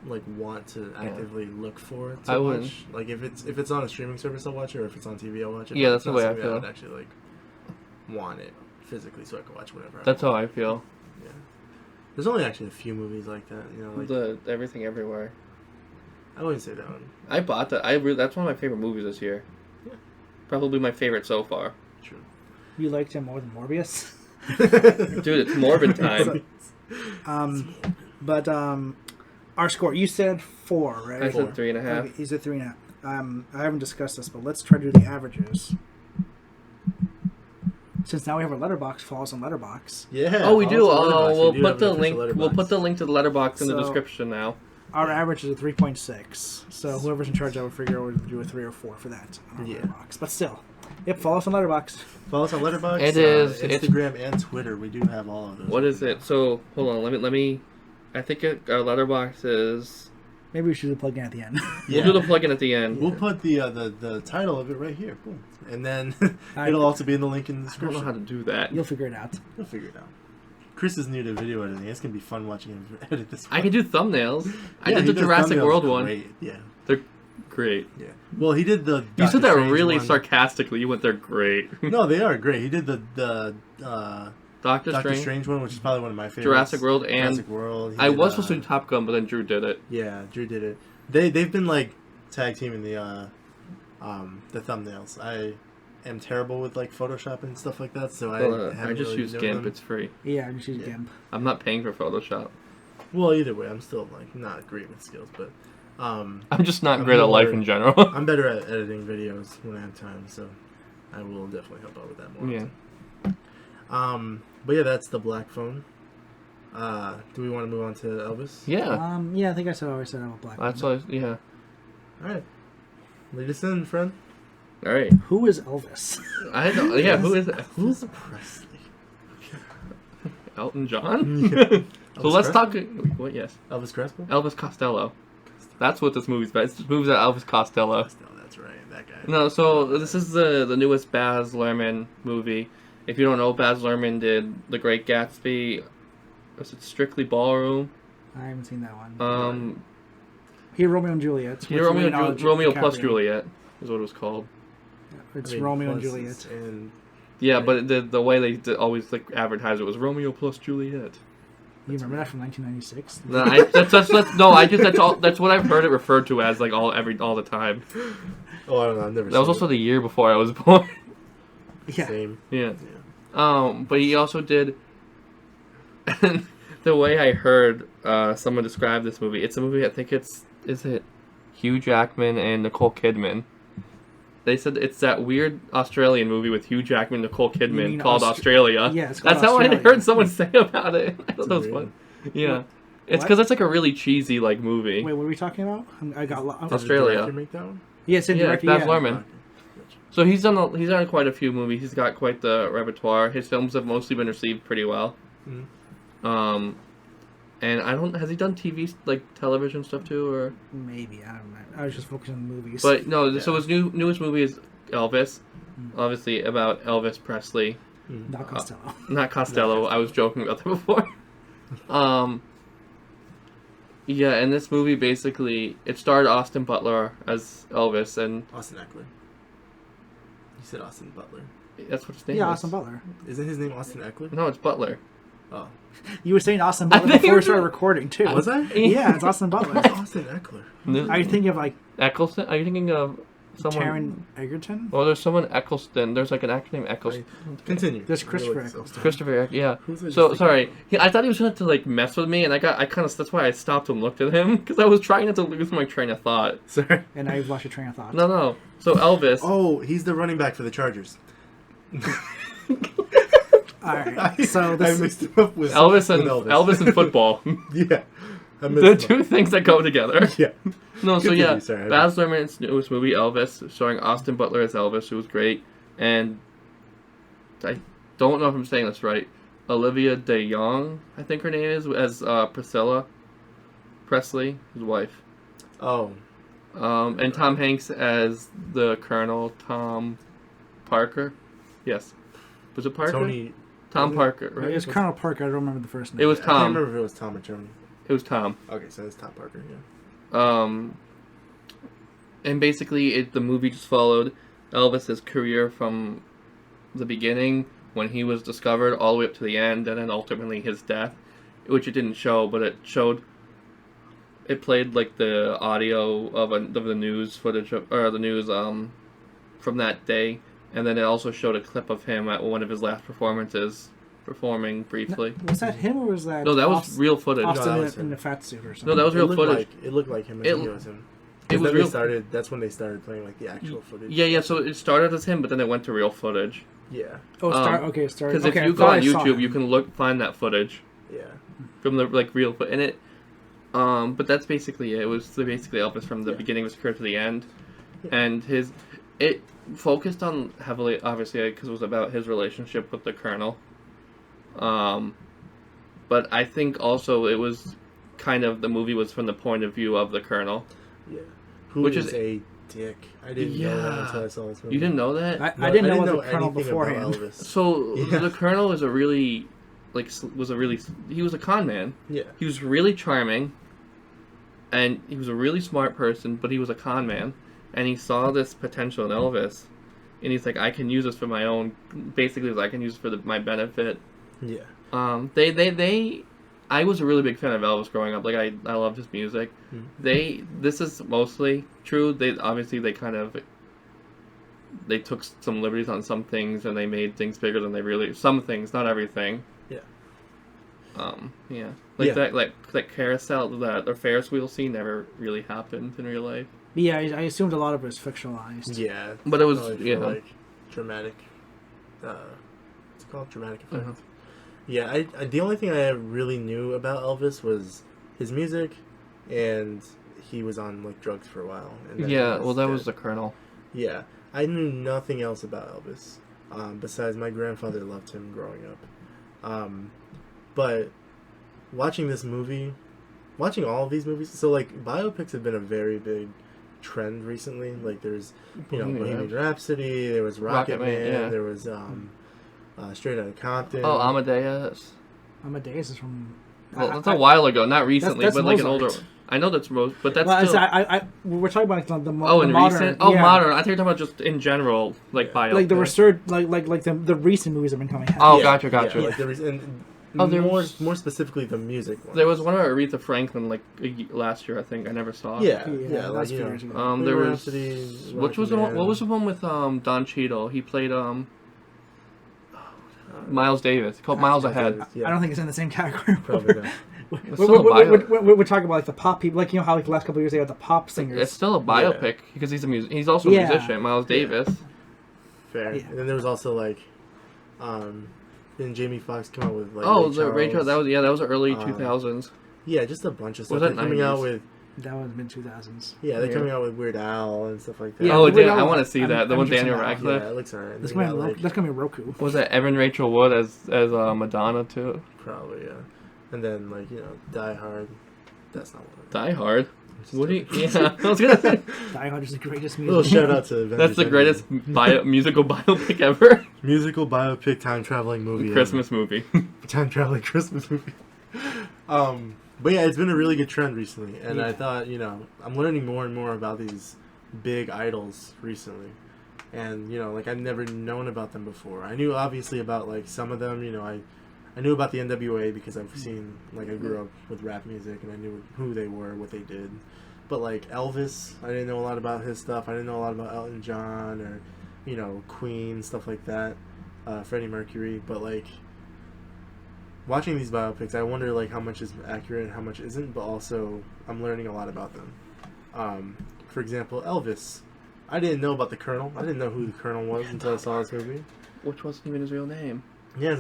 like want to actively look for to I watch. wouldn't. Like if it's on a streaming service, I'll watch it, or if it's on TV, I'll watch it. Yeah, But that's it's the not way I something feel. would actually like want it physically so I can watch whatever. That's how I feel. Yeah. There's only actually a few movies like that. Like The Everything Everywhere. I wouldn't say that one. I bought that. That's one of my favorite movies this year. Yeah. Probably my favorite so far. True. You liked him more than Morbius? Dude, it's Morbid time. But our score, you said 4, right? I said 3.5. Okay, he said 3.5. I haven't discussed this, but let's try to do the averages. Since now we have our letterbox, follow us on letterbox. Yeah. Oh, we do. Also Letterboxd. We'll put the have an link. official We'll put the Letterboxd. link to the letterbox in the So- description now. Our average is a 3.6. So whoever's in charge, I would figure would do a 3 or 4 for that on our Yeah. letterbox. But still, yep, follow us on letterbox. Follow us on Letterboxd. It is- Instagram and Twitter. We do have all of those. What is it? So hold on. Let me. I think our letterbox is. Maybe we should do the plug in at the end. We'll do the plugin at the end. We'll put the title of it right here. Boom. And then Alright. it'll also be in the link in the I don't description. know how to do that. You'll figure it out. We'll figure it out. Chris is new to video editing. It's gonna be fun watching him edit this one. I can do thumbnails. I Yeah, did he the does Jurassic thumbnails World one. great. Yeah. They're great. Yeah. Well, he did the. You said that Strange really one. sarcastically. You went, they're great. No, they are great. He did the Doctor Doctor Strange, Strange one, which is probably one of my favorites. Jurassic World, and Jurassic World. He I did, was supposed to do Top Gun, but then Drew did it. Yeah, Drew did it. They've been like tag teaming the thumbnails. I am terrible with like Photoshop and stuff like that, so I haven't just really use known GIMP. them. It's free. Yeah, I just use Yeah. GIMP. I'm not paying for Photoshop. Well, either way, I'm still like not great with skills, but I'm just not I'm great at life more- in general. I'm better at editing videos when I have time, so I will definitely help out with that more. Yeah. But yeah, that's the Black Phone. Do we want to move on to Elvis? Yeah. Yeah, I think I always said I'm a black. That's man. what. Yeah. All right. Lead us in, friend. All right. Who is Elvis? I don't. Yeah. Who is it? Who's Presley? Elton John. Yeah. So let's talk. What? Yes. Elvis Crespo? Elvis Costello. That's what this movie's about. This movie's about Elvis Costello. That's right. That guy. No, so this is the newest Baz Luhrmann movie. If you don't know, Baz Luhrmann did The Great Gatsby. Was it Strictly Ballroom? I haven't seen that one. He Romeo and Juliet. He Romeo plus DiCaprio. Juliet is what it was called. It's I mean, Romeo and plus Juliet. And Yeah, but the way they always like advertise it was Romeo plus Juliet. You remember that from 1996? No, that's what I've heard it referred to as like all the time. oh, I don't know. I've never. That was seen also it. the year before I was born. Yeah. Same. Yeah. But he also did. And the way I heard someone describe this movie, it's a movie. I think is it Hugh Jackman and Nicole Kidman. They said it's that weird Australian movie with Hugh Jackman, Nicole Kidman called Australia. Yeah, it's called That's how I Australia. heard someone say about it. I thought that was weird. fun. Yeah. What? It's because it's like a really cheesy like movie. Wait, what are we talking about? I got Did Australia. the director make that one? Yeah, it's in Yeah, director. Baz Yeah. Luhrmann. So he's done quite a few movies. He's got quite the repertoire. His films have mostly been received pretty well. Mhm. And has he done TV like television stuff too, or? Maybe, I don't know. I was just focusing on the movies. But no, so his newest movie is Elvis, obviously about Elvis Presley, Not Costello. not Costello. I was joking about that before. Yeah, and this movie basically it starred Austin Butler as Elvis, and Austin Eckler. You said Austin Butler. that's what his name Yeah, is. Austin Butler. Isn't his name Austin Eckler? No, it's Butler. Oh, You were saying Austin Butler think before we you- started recording too. was I? Yeah, it's Austin Butler. Austin Eckler. Are you thinking of like Eccleston? Are you thinking of someone? Taron Egerton? Well, there's someone Eccleston. There's like an actor named Eccleston. Continue. There's Christopher Really, Eccleston. Christopher, yeah. Who's it? So sorry, I thought he was going to like mess with me, and that's why I stopped and looked at him because I was trying not to lose my train of thought. Sorry. And now you've lost your train of thought. No. So Elvis. Oh, he's the running back for the Chargers. Alright, so I this mixed him up with Elvis and football. Yeah. I mixed The him two up. things that go together. Yeah. No, so Continue, yeah, sorry. Baz Luhrmann's newest movie Elvis, starring Austin Butler as Elvis, who was great, and I don't know if I'm saying this right. Olivia DeJonge, I think her name is, as Priscilla Presley, his wife. Oh. And Tom Hanks as the Colonel Tom Parker. Yes. Was it Parker? Tom Parker, right? it was Colonel Parker. I don't remember the first name. It was I can't Tom. remember if it was Tom or Tony. It was Tom. Okay, so it's Tom Parker, yeah. And basically, the movie just followed Elvis's career from the beginning when he was discovered all the way up to the end, and then ultimately his death, which it didn't show, but it showed. It played like the audio of the news footage the news from that day, and then it also showed a clip of him at one of his last performances, performing briefly. Was that him or was that? No, that was real footage. Austin No, that was in him. the fat suit or something. No, that was real footage. It looked like him. I think it was him. It was Then real. that's when they started playing like the actual footage. Yeah. So it started as him, but then it went to real footage. Yeah. Oh, okay, start. Because Okay, if you I go thought on I saw YouTube, him. you can find that footage Yeah. from the like real foot in it. But that's basically it. It was basically Elvis from the beginning of his career to the end, and it focused on heavily, obviously, because it was about his relationship with the Colonel. But I think also it was kind of the movie was from the point of view of the Colonel. Yeah. Who Which is is- a dick. I didn't know that until I saw this movie. You didn't know that? I didn't know the anything Colonel about beforehand. Elvis. So Yeah. the Colonel is he was a con man. Yeah. He was really charming, and he was a really smart person, but he was a con man, and he saw this potential in Elvis, and he's like, I can use this for my own. Basically, I can use it for my benefit. Yeah. I was a really big fan of Elvis growing up. Like I loved his music. This is mostly true. They took some liberties on some things, and they made things bigger than they really. Some things, not everything. Yeah. Yeah. That carousel, or Ferris wheel scene never really happened in real life. Yeah, I assumed a lot of it was fictionalized. Yeah. But it was, Probably for, yeah. like dramatic. It's called dramatic effect. Uh-huh. Yeah, the only thing I really knew about Elvis was his music, and he was on like drugs for a while. And then Yeah, he well, that dead. was the Colonel. Yeah, I knew nothing else about Elvis, besides my grandfather loved him growing up. But watching this movie, watching all of these movies, so like biopics have been a very big trend recently. Like there's, Bohemian Rhapsody, there was Rocket Man, yeah. there was Straight Outta Compton. Oh, Amadeus. Amadeus is from Well, that's a while ago, not recently, that's but like an Mozart. older. I know that's Rose, but that's Well, still. we're talking about like, the Oh, the in modern, recent. Oh, yeah. modern. I think you're talking about just in general, like biopic. Like the the recent movies have been coming out. Oh, Yeah, gotcha. Yeah, like there was, and there was- more specifically the music one. There was one about Aretha Franklin like last year. I think I never saw. Yeah, that's like, a few years ago. There was. Rhapsody, Which was the one? What was the one with Don Cheadle? He played Miles Davis. It's called Miles Ahead. Yeah. I don't think it's in the same category. Probably not. We're talking about like the pop people, like how like the last couple of years they had the pop singers. It's still a biopic because he's a He's also a musician. Miles Davis. Fair. Yeah. And then there was also like, then Jamie Foxx came out with like. Ray Charles. That was the early 2000s. Yeah, just a bunch of stuff. Was They're it coming 90s? out with. That was mid 2000s. Yeah, they're coming out with Weird Al and stuff like that. Yeah, Oh, the Weird damn! I Al- want to see that. The I'm one Daniel interested Yeah, Radcliffe. it looks alright. That's They got, gonna be Roku. Was that Evan Rachel Wood as Madonna too? Probably, yeah. And then like Die Hard. That's not what. Die Hard. What do you? Yeah, I was gonna say. Die Hard is the greatest A music. little shout out to Avengers That's the Endgame. greatest musical biopic ever. Musical biopic time traveling movie. Christmas movie. Time traveling Christmas movie. But yeah, it's been a really good trend recently, and I thought I'm learning more and more about these big idols recently, and like I've never known about them before. I knew obviously about like some of them. I knew about the NWA because I've seen I grew up with rap music and I knew who they were, what they did. But like Elvis, I didn't know a lot about his stuff. I didn't know a lot about Elton John or Queen, stuff like that. Freddie Mercury, but like watching these biopics, I wonder like how much is accurate and how much isn't. But also, I'm learning a lot about them. For example, Elvis. I didn't know about the Colonel. I didn't know who the Colonel was until I saw this movie. Which wasn't even his real name. Yes,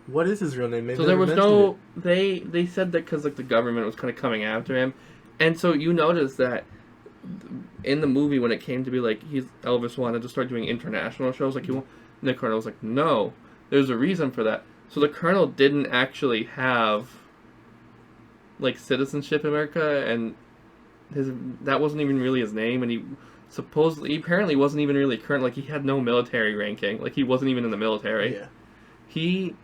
what is his real name? Maybe So there was mentioned no. They said that because like the government was kind of coming after him, and so you notice that in the movie when it came to be like Elvis wanted to start doing international shows, like the Colonel was like, no, there's a reason for that. So the Colonel didn't actually have like citizenship in America, and that wasn't even really his name, and he apparently wasn't even really current. Like he had no military ranking. Like he wasn't even in the military. Yeah. He,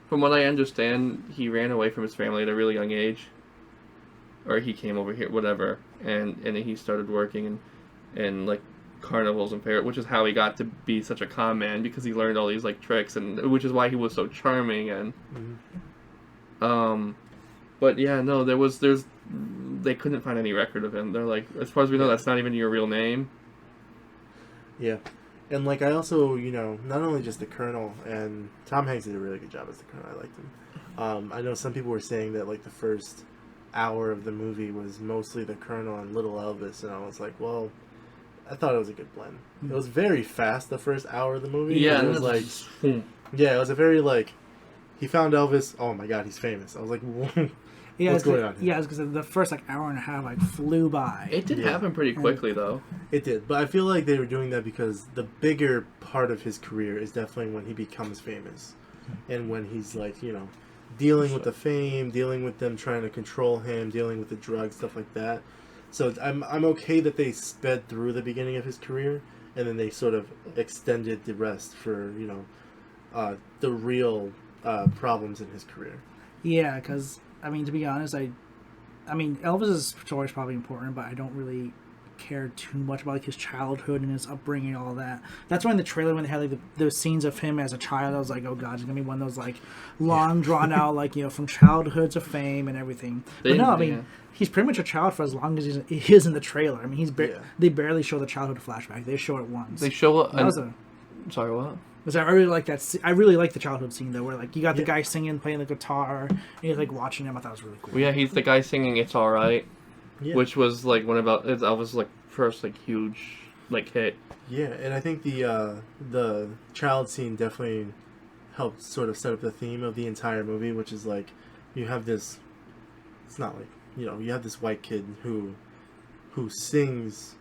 from what I understand, he ran away from his family at a really young age. Or he came over here, whatever, and he started working in like carnivals and fairs, which is how he got to be such a con man, because he learned all these like tricks, and which is why he was so charming. And but yeah, no, they couldn't find any record of him. They're like, as far as we know, that's not even your real name. Yeah. And like I also, not only just the Colonel, and Tom Hanks did a really good job as the Colonel. I liked him. I know some people were saying that like the first hour of the movie was mostly the Colonel and Little Elvis, and I was like, well, I thought it was a good blend. It was very fast the first hour of the movie. Yeah, it was like, it was a very like, he found Elvis. Oh my God, he's famous. I was like, what's going on here? Yeah, because the first like hour and a half like flew by. It did happen pretty quickly though. It did, but I feel like they were doing that because the bigger part of his career is definitely when he becomes famous, and when he's like, dealing with the fame, dealing with them trying to control him, dealing with the drugs, stuff like that. So I'm okay that they sped through the beginning of his career, and then they sort of extended the rest for the real problems in his career. Yeah, because I mean, to be honest, I mean Elvis's story is probably important, but I don't really care too much about like his childhood and his upbringing and all that. That's why in the trailer when they had like those scenes of him as a child, I was like, oh God, it's gonna be one of those like long drawn out like from childhood to fame and everything. But no, I mean he's pretty much a child for as long as he is in the trailer. I mean they barely show the childhood flashback. They show it once. They show sorry, what? Because I really like that. I really like the childhood scene though, where like you got the guy singing, playing the guitar, and you're like watching him. I thought it was really cool. Well, yeah, he's the guy singing "It's All Right," which was like one about Elvis' like first like huge like hit. Yeah, and I think the child scene definitely helped sort of set up the theme of the entire movie, which is like you have this. It's not like you have this white kid who sings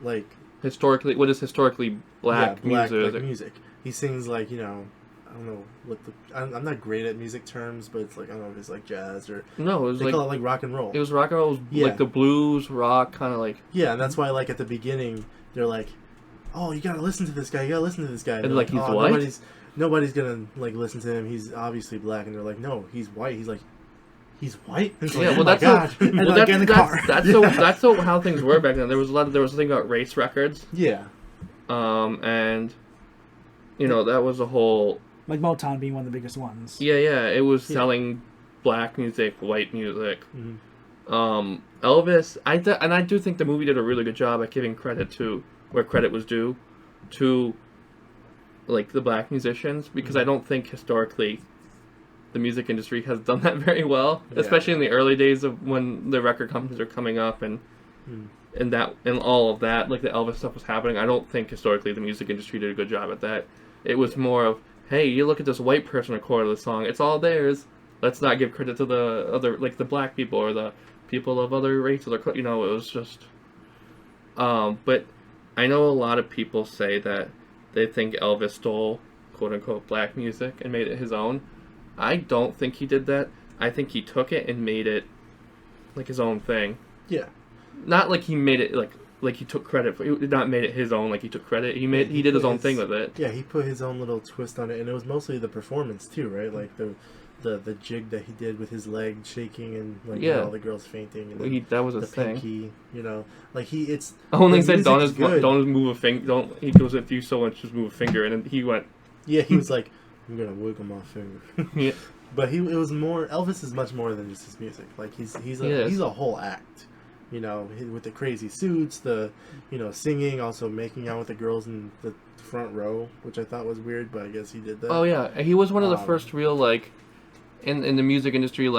like historically what is historically black music. He sings like I don't know what I'm not great at music terms, but it's like I don't know if it's like jazz or no, it was they call it like rock and roll. It was rock and roll, like the blues rock kind of like. Yeah, and that's why like at the beginning they're like, oh, you gotta listen to this guy. And like he's white. Nobody's gonna like listen to him. He's obviously black, and they're like, no, he's white. He's like, he's white. It's Yeah, like, well, oh my that's God. And well, like in the car. that's so how things were back then. There was a thing about race records. Yeah. And that was a whole. Like Motown being one of the biggest ones. Yeah, it was selling black music, white music. Mm-hmm. Elvis, I do think the movie did a really good job at giving credit to where credit was due, to like the black musicians, because I don't think historically the music industry has done that very well, especially in the early days of when the record companies are coming up and all of that, like the Elvis stuff was happening. I don't think historically the music industry did a good job at that. It was more of, hey, you look at this white person recorded the song, it's all theirs. Let's not give credit to the other, like the black people or the people of other races, or it was just. But I know a lot of people say that they think Elvis stole quote unquote black music and made it his own. I don't think he did that. I think he took it and made it like his own thing. Yeah. Not like he made it like he took credit for. He did not made it his own. Like he took credit. He did his own thing with it. Yeah, he put his own little twist on it, and it was mostly the performance too, right? Like the jig that he did with his leg shaking and like all the girls fainting, and that was a the thing. pinky, like it's only said don't move a finger. Don't. He goes, if you so much just move a finger, and then he went. Yeah, he was like, I'm gonna wiggle my finger. Yeah. But it was more. Elvis is much more than just his music. Like he's a whole act. With the crazy suits, the singing, also making out with the girls in the front row, which I thought was weird, but I guess he did that. Oh yeah, he was one of the first real in the music industry,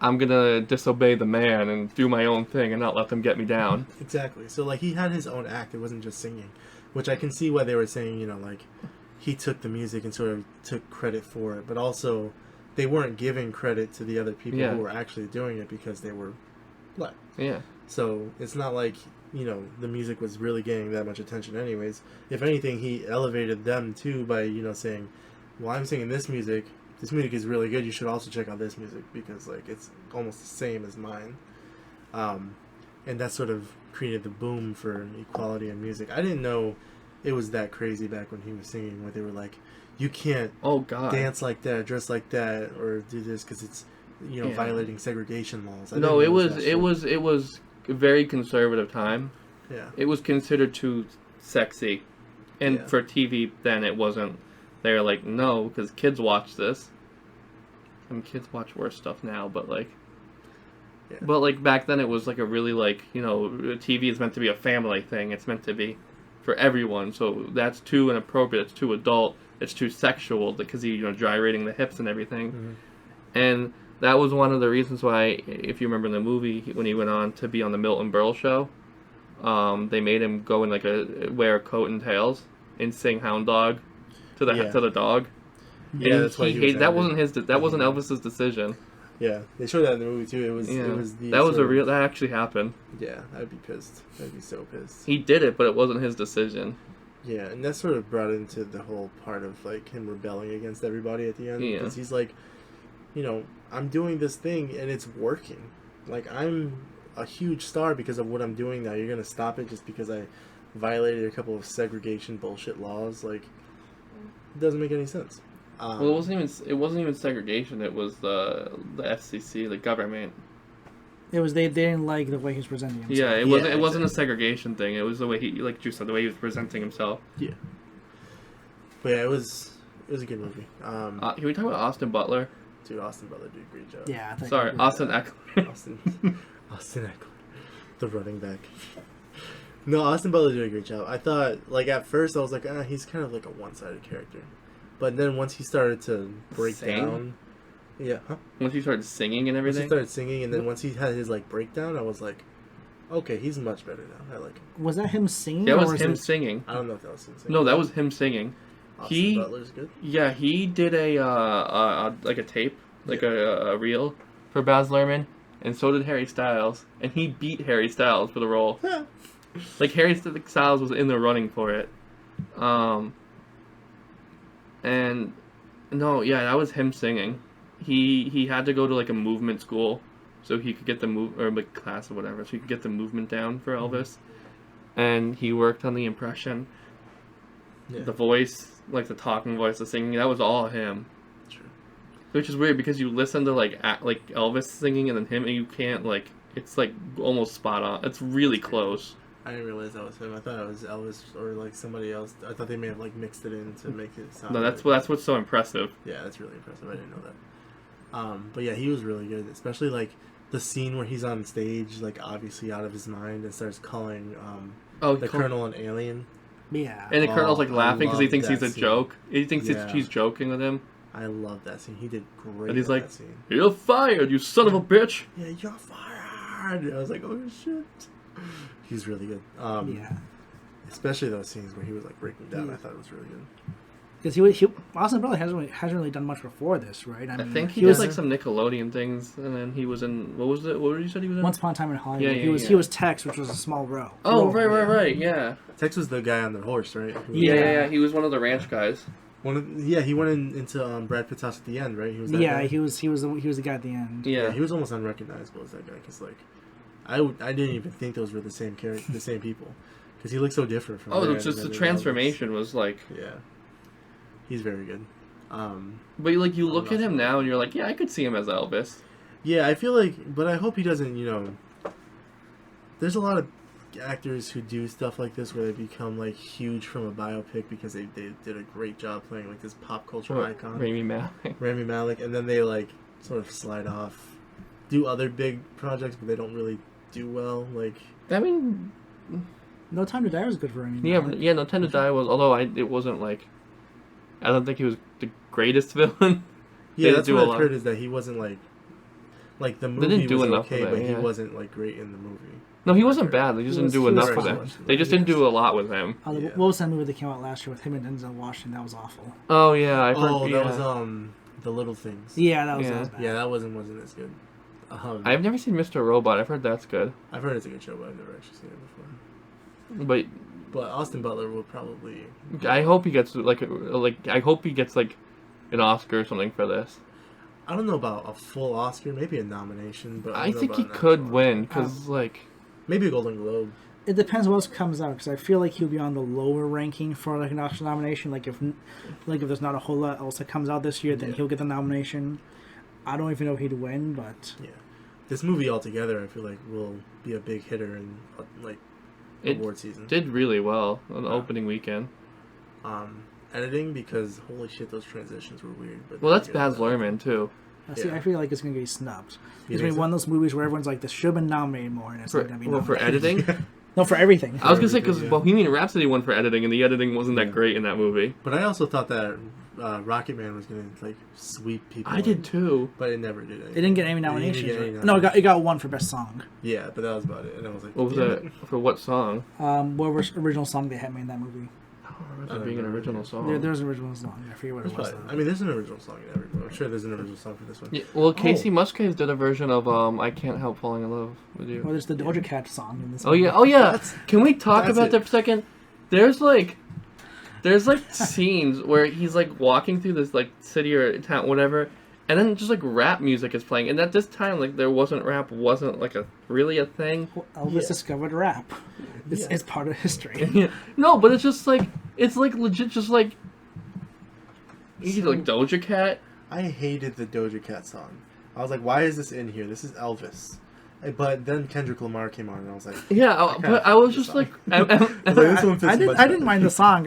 I'm gonna disobey the man and do my own thing and not let them get me down. Exactly. So he had his own act. It wasn't just singing, which I can see why they were saying he took the music and sort of took credit for it, but also they weren't giving credit to the other people who were actually doing it because they were black. Yeah. So it's not like the music was really getting that much attention anyways. If anything, he elevated them too by saying, well, I'm singing this music is really good, you should also check out this music because it's almost the same as mine. And that sort of created the boom for equality in music. I didn't know it was that crazy back when he was singing, where they were like, you can't dance like that, dress like that, or do this because it's violating segregation laws. No, it was a very conservative time. Yeah. It was considered too sexy. And for TV then it wasn't. They were like, no, because kids watch this. I mean, kids watch worse stuff now, but but back then it was a really TV is meant to be a family thing. It's meant to be for everyone. So that's too inappropriate. It's too adult. It's too sexual because he gyrating the hips and everything. Mm-hmm. And that was one of the reasons why, if you remember in the movie, when he went on to be on the Milton Berle show, they made him go in wear a coat and tails and sing Hound Dog to the dog. Yeah, that's why that wasn't Elvis's decision. Yeah, they showed that in the movie too. It was that actually happened. Yeah, I'd be pissed. I'd be so pissed. He did it, but it wasn't his decision. Yeah, and that sort of brought into the whole part of him rebelling against everybody at the end, because he's like, I'm doing this thing and it's working. I'm a huge star because of what I'm doing now. You're gonna stop it just because I violated a couple of segregation bullshit laws? It doesn't make any sense. Well, it wasn't even segregation. It was the FCC, the government. It was they didn't like the way he was presenting himself. Yeah, it wasn't a segregation thing. It was the way he, like you said, the way he was presenting himself. Yeah. But yeah, it was a good movie. Can we talk about Austin Butler? Dude, Austin Butler did a great job. Yeah. Sorry, Austin Eckler. Austin Eckler, the running back. No, Austin Butler did a great job. I thought, at first I was like, he's kind of like a one-sided character. But then once he started to break down... Yeah, huh? Once he started singing and everything? Once he started singing, and then once he had his, breakdown, I was like, okay, he's much better now. I like him. Was that him singing? That was him singing. I don't know if that was him singing. No, that was him singing. Austin Butler's good? Yeah, he did a tape, a reel for Baz Luhrmann, and so did Harry Styles, and he beat Harry Styles for the role. Harry Styles was in the running for it. And no, yeah, that was him singing. He had to go to a movement school so he could get the class or whatever, so he could get the movement down for Elvis. And he worked on the impression, the voice, the talking voice, the singing. That was all him. True. which is weird because you listen to like Elvis singing and then him, and you can't like. It's like almost spot on. It's really close. I didn't realize that was him. I thought it was Elvis or like somebody else. I thought they may have like mixed it in to make it sound. No, that's what's so impressive. Yeah, that's really impressive. I didn't know that. But yeah, he was really good, especially like the scene where he's on stage, like obviously out of his mind, and starts calling the Colonel an alien. Yeah. And the Colonel's like laughing because he thinks he's a scene. joke. He thinks she's joking with him. I love that scene. He did great. And he's like, that scene. "You're fired, you son of a bitch." Yeah, you're fired. I was like, oh shit. He's really good. Yeah. Especially those scenes where he was like breaking down. I thought it was really good. Because Austin Butler hasn't really done much before this, right? I think he did like some Nickelodeon things, and then he was in what did you said he was in? Once Upon a Time in Hollywood. Yeah, He was Tex, which was a small role. Oh, right, yeah. Tex was the guy on the horse, right? Yeah. He was one of the ranch guys. He went into Brad Pitt's house at the end, right? He was that guy? he was the guy at the end. Yeah, he was almost unrecognizable as that guy because like I didn't even think those were the same people because he looked so different from. Oh, just the transformation was like. Yeah, he's very good. But like you look at him now and you're like, yeah, I could see him as Elvis. Yeah, I feel like, but I hope he doesn't. There's a lot of actors who do stuff like this where they become like huge from a biopic because they did a great job playing like this pop culture icon. Rami Malek, and then they like sort of slide off, do other big projects, but they don't really do well. Like, I mean, No Time to Die was good for Rami Malek. Yeah, No Time to Die was, although it wasn't like, I don't think he was the greatest villain. Yeah, that's what I've heard is that he wasn't like the movie didn't do was enough okay, of it, but he yeah. wasn't like great in the movie. No, he wasn't bad. They just didn't do enough was with fine. him. They just didn't do a lot with him. What was that movie that came out last year with him and Denzel Washington? That was awful. Oh yeah, I heard. That was The Little Things. Yeah, that was bad. Yeah, that wasn't as good. I've never seen Mr. Robot. I've heard that's good. I've heard it's a good show, but I've never actually seen it before. But Austin Butler will probably. I hope he gets I hope he gets like an Oscar or something for this. I don't know about a full Oscar, maybe a nomination, but I think he could win because maybe a Golden Globe. It depends what else comes out because I feel like he'll be on the lower ranking for like an Oscar nomination. Like if there's not a whole lot else that comes out this year, then he'll get the nomination. I don't even know if he'd win, but this movie altogether, I feel like will be a big hitter in award season. Did really well on the opening weekend. Editing because holy shit, those transitions were weird. But that's Baz Luhrmann too. See, I feel like it's gonna get snubbed. It's gonna be one of those movies where everyone's like, "This should have been nominated more," and it's not gonna be nominated. For editing. No, for everything. I was gonna say because Bohemian Rhapsody won for editing, and the editing wasn't that great in that movie. But I also thought that Rocketman was gonna like sweep people. I did too, but it never did. It didn't get any nominations. No, it got one for best song. Yeah, but that was about it. And I was like, what was that for? What song? What was original song they had made in that movie? I don't remember being an original song. There's an original song. I forget what it was. I mean, there's an original song in every movie. I'm sure there's an original song for this one. Yeah, well, Casey Musgraves did a version of "I Can't Help Falling in Love with You." Well, there's the Doja Cat song in this. Oh yeah. Can we talk about that for a second? There's like scenes where he's like walking through this like city or town, whatever, and then just like rap music is playing. And at this time, like there wasn't like really a thing. Well, Elvis discovered rap. It's part of history. Yeah. No, but it's just like legit, just like like Doja Cat. I hated the Doja Cat song. I was like, why is this in here? This is Elvis. But then Kendrick Lamar came on, and I was like, but I was just like, I didn't mind the song.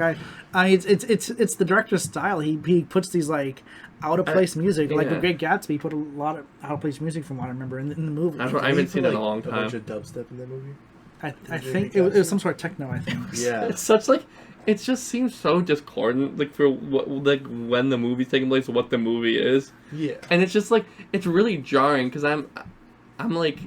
It's the director's style. He puts these like out of place music. Like The Great Gatsby, he put a lot of out of place music from what I remember in the movie. I haven't seen it in a long time. A bunch of dubstep in that movie. I think it was some sort of techno. I think. Yeah, it's such like it just seems so discordant, like for what when the movie's taking place, what the movie is. Yeah, and it's just like it's really jarring because I'm like.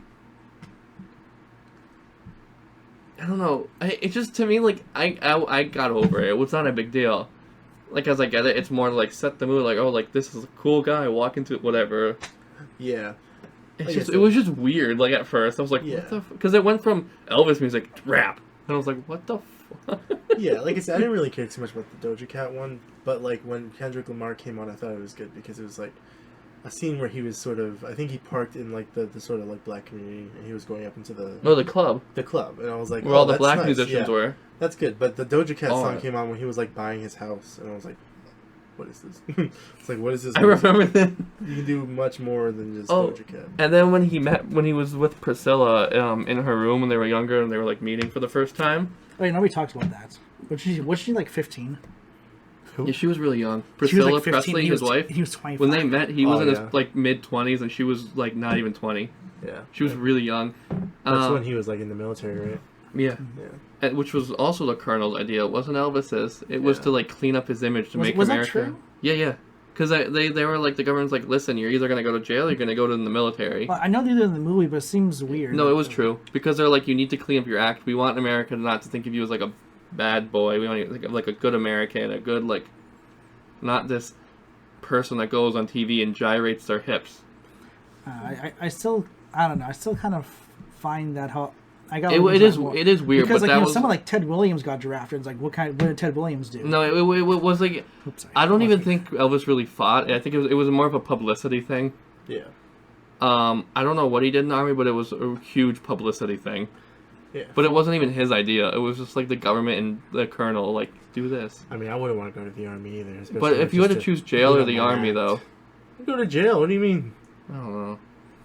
I don't know. It just to me like I got over it. It was not a big deal. Like as I get it, it's more like set the mood. Like like this is a cool guy walking to whatever. Yeah. It was just weird. Like at first, I was like, what the? Because it went from Elvis music to rap, and I was like, what the? Yeah, like I said, I didn't really care too much about the Doja Cat one, but like when Kendrick Lamar came on, I thought it was good because it was like a scene where he was sort of, I think he parked in like the sort of like black community, and he was going up into the club, and I was like, where all the black musicians were. That's good, but the Doja Cat song came on when he was like buying his house, and I was like, what is this? It's like, what is this? I remember that. You can do much more than just Oh, Doja Cat. and then when he was with Priscilla in her room when they were younger and they were like meeting for the first time. Wait, nobody talks about that. Was she like 15? Who? Yeah, she was really young. She was Priscilla like 15. Presley, his wife. He was 25. When they met, he was in his yeah. like mid-20s and she was like not even 20. Yeah. She was really young. That's when he was like in the military, right? Yeah. Yeah. And, which was also the Colonel's idea. It wasn't Elvis's. It was to like clean up his image to make was America. that true? Yeah, yeah. Because they were like, the government's like, listen, you're either going to go to jail or you're going to go to the military. Well, I know they did it in the movie, but it seems weird. No, it was true. Because they're like, you need to clean up your act. We want America not to think of you as like a bad boy. We want you to think of like a good American, a good like, not this person that goes on TV and gyrates their hips. I still, I don't know. I still kind of find that how I got. It is weird, because but like that was someone like Ted Williams got drafted. It's like what did Ted Williams do? no. It was like Oops, sorry. I don't even think Elvis really fought. I think it was more of a publicity thing. Yeah. I don't know what he did in the army, but it was a huge publicity thing. Yeah. But it wasn't even his idea. It was just like the government and the colonel, like, do this. I mean, I wouldn't want to go to the army either. But if you had to choose jail or the army, though, go to jail. What do you mean? I don't know.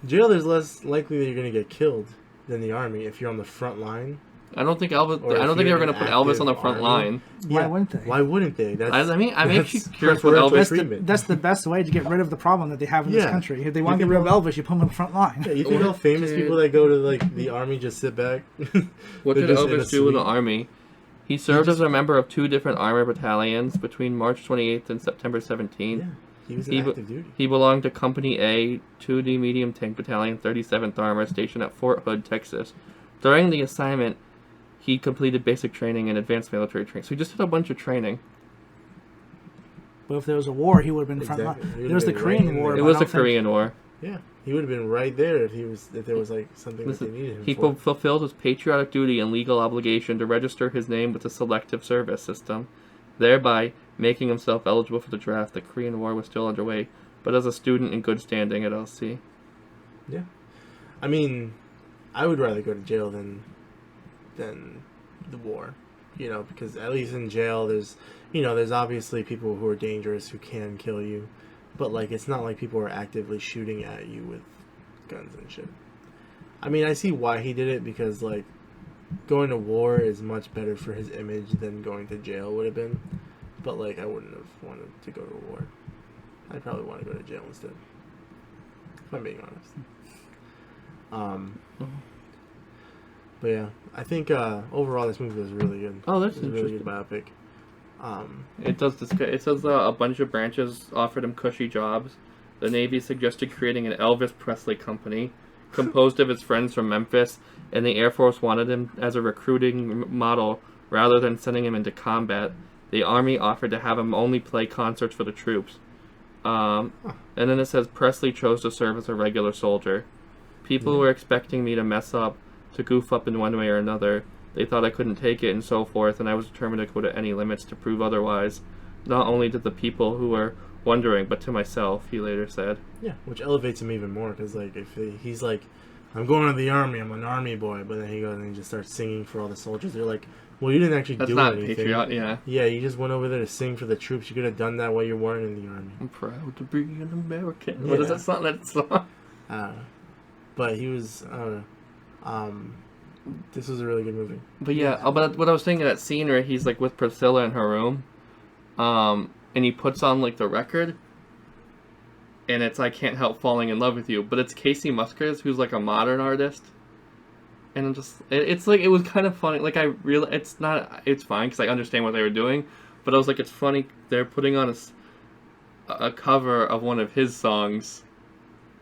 Jail, there's less likely that you're going to get killed than the army if you're on the front line. I don't think Elvis. Or I don't if think they you're were going in to put an Elvis on the active front army. line. Why wouldn't they? Why wouldn't they? That's, I'm actually that's curious what preferential Elvis. treatment. That's the best way to get rid of the problem that they have in this Yeah. country. If they want to get rid of Elvis, you put him on the front line. Yeah, you think how famous people that go to like the army just sit back? What They're did just in a Elvis do in the suite. army? He served as a member of 2 different armor battalions between March 28th and September 17th. Yeah, he was in He active duty. He belonged to Company A, 2D Medium Tank Battalion, 37th Armor, stationed at Fort Hood, Texas. During the assignment, he completed basic training and advanced military training. So he just did a bunch of training. But if there was a war, he would have been front Exactly. line. He would There was the have been Korean right in War. there. It but was I the don't think- Korean War. Yeah, he would have been right there if there was like something that they Listen, needed him he for. fulfilled his patriotic duty and legal obligation to register his name with the Selective Service System, thereby making himself eligible for the draft. The Korean War was still underway, but as a student in good standing at LC. Yeah, I mean, I would rather go to jail than the war, you know, because at least in jail there's obviously people who are dangerous who can kill you, but like it's not like people are actively shooting at you with guns and shit. I mean, I see why he did it, because like going to war is much better for his image than going to jail would have been, but like I wouldn't have wanted to go to war. I'd probably want to go to jail instead, if I'm being honest. But yeah, I think overall this movie was really good. Oh, that's It was a really good biopic. It does this. It says a bunch of branches offered him cushy jobs. The Navy suggested creating an Elvis Presley company, composed of his friends from Memphis, and the Air Force wanted him as a recruiting model rather than sending him into combat. The Army offered to have him only play concerts for the troops. And then it says Presley chose to serve as a regular soldier. People were expecting me to mess up, to goof up in one way or another. They thought I couldn't take it and so forth, and I was determined to go to any limits to prove otherwise. Not only to the people who were wondering, but to myself, he later said. Yeah, which elevates him even more, because like if he's like, I'm going to the army, I'm an army boy, but then he goes and he just starts singing for all the soldiers. They're like, well, you didn't actually That's do not anything. patriot, yeah. Yeah, you just went over there to sing for the troops. You could have done that while you weren't in the army. I'm proud to be an American. Yeah. What is that song? That song? But he was, I don't know. This was a really good movie. But yeah, but what I was thinking, that scene where he's like with Priscilla in her room, and he puts on like the record, and it's I Can't Help Falling in Love with You, but it's Casey Musgraves, who's like a modern artist, and I'm just, it's like, it was kind of funny, like it's fine, because I understand what they were doing, but I was like, it's funny, they're putting on a cover of one of his songs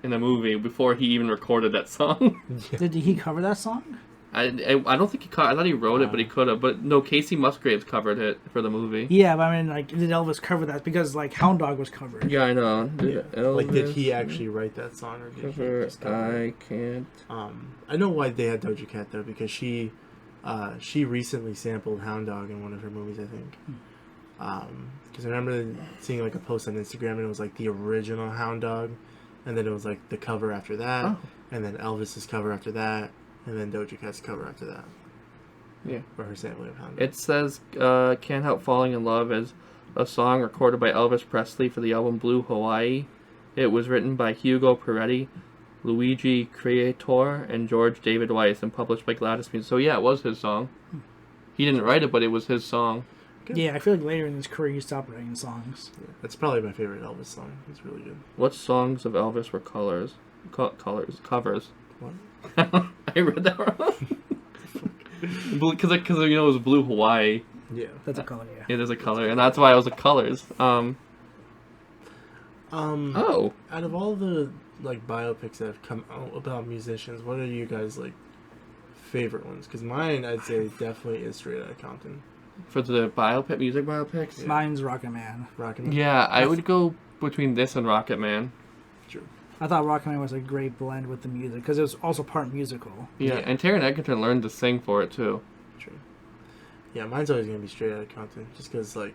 in a movie before he even recorded that song. Did he cover that song? I don't think I thought he wrote it, but he could have. But no, Casey Musgraves covered it for the movie. Yeah, but I mean, like, did Elvis cover that? Because like Hound Dog was covered. Yeah, I know. Like, did he actually write that song, or did he just cover it? I can't. I know why they had Doja Cat though, because she recently sampled Hound Dog in one of her movies, I think. Because I remember seeing like a post on Instagram, and it was like the original Hound Dog, and then it was like the cover after that, and then Elvis's cover after that, and then Doja Cat's cover after that. Yeah. For her sampling of Hound Dog. It says Can't Help Falling in Love as a song recorded by Elvis Presley for the album Blue Hawaii. It was written by Hugo Peretti, Luigi Creator, and George David Weiss, and published by Gladys Music. So yeah, it was his song. He didn't write it, but it was his song. Good. Yeah, I feel like later in his career he stopped writing songs. Yeah, that's probably my favorite Elvis song. It's really good. What songs of Elvis were covers? What? I read that wrong. Because it was Blue Hawaii. Yeah. That's a color, yeah. It is a color, and that's why it was a colors. Oh. Out of all the biopics that have come out about musicians, what are you guys favorite ones? Because mine, I'd say, definitely is Straight Outta Compton. For the music biopics? Yeah. Mine's Rocket Man. Rocket Man? Yeah, I would go between this and Rocket Man. True. I thought Rocket Man was a great blend with the music, because it was also part musical. Yeah, and Taron Egerton learned to sing for it, too. True. Yeah, mine's always going to be Straight Outta Compton, just because, it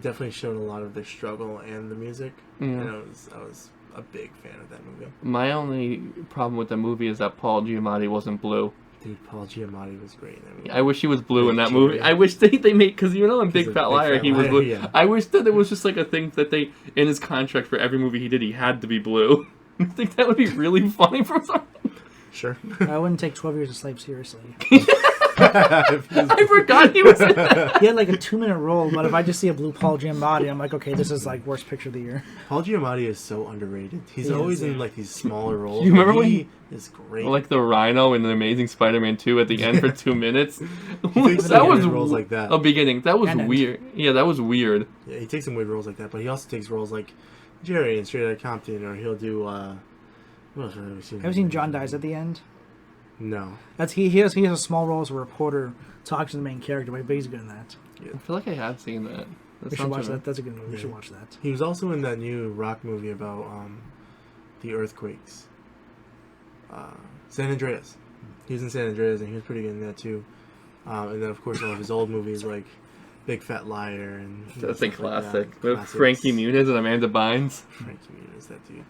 definitely showed a lot of their struggle and the music. Yeah. And I was a big fan of that movie. My only problem with the movie is that Paul Giamatti wasn't blue. Dude, Paul Giamatti was great in that movie. I wish he was blue in that movie. I wish they made, because in Big Fat Liar he was blue. Yeah. I wish that there was just a thing that they, in his contract for every movie he did, he had to be blue. I think that would be really funny for something. Sure. I wouldn't take 12 Years a Slave seriously. I forgot he was in that. He had a 2-minute role, but if I just see a blue Paul Giamatti, I'm like, okay, this is worst picture of the year. Paul Giamatti is so underrated. He's always in these smaller roles. You remember when he is great? Like the Rhino in the Amazing Spider-Man 2 at the end for 2 minutes. That was roles like that. A beginning. That was weird. Yeah, that was weird. Yeah, he takes some weird roles like that, but he also takes roles like Jerry in Straight Outta Compton, or he'll do. What else have we seen? Have you seen John Dies at the End? No. He has a small role as a reporter talking to the main character, but he's good in that. Yeah. I feel like I have seen that. We should watch that. That's a good movie. We should watch that. He was also in that new rock movie about the earthquakes. San Andreas. He was in San Andreas, and he was pretty good in that too. And then, of course, all of his old movies like Big Fat Liar and That's a classic. With With Frankie Muniz and Amanda Bynes. Frankie Muniz, that dude.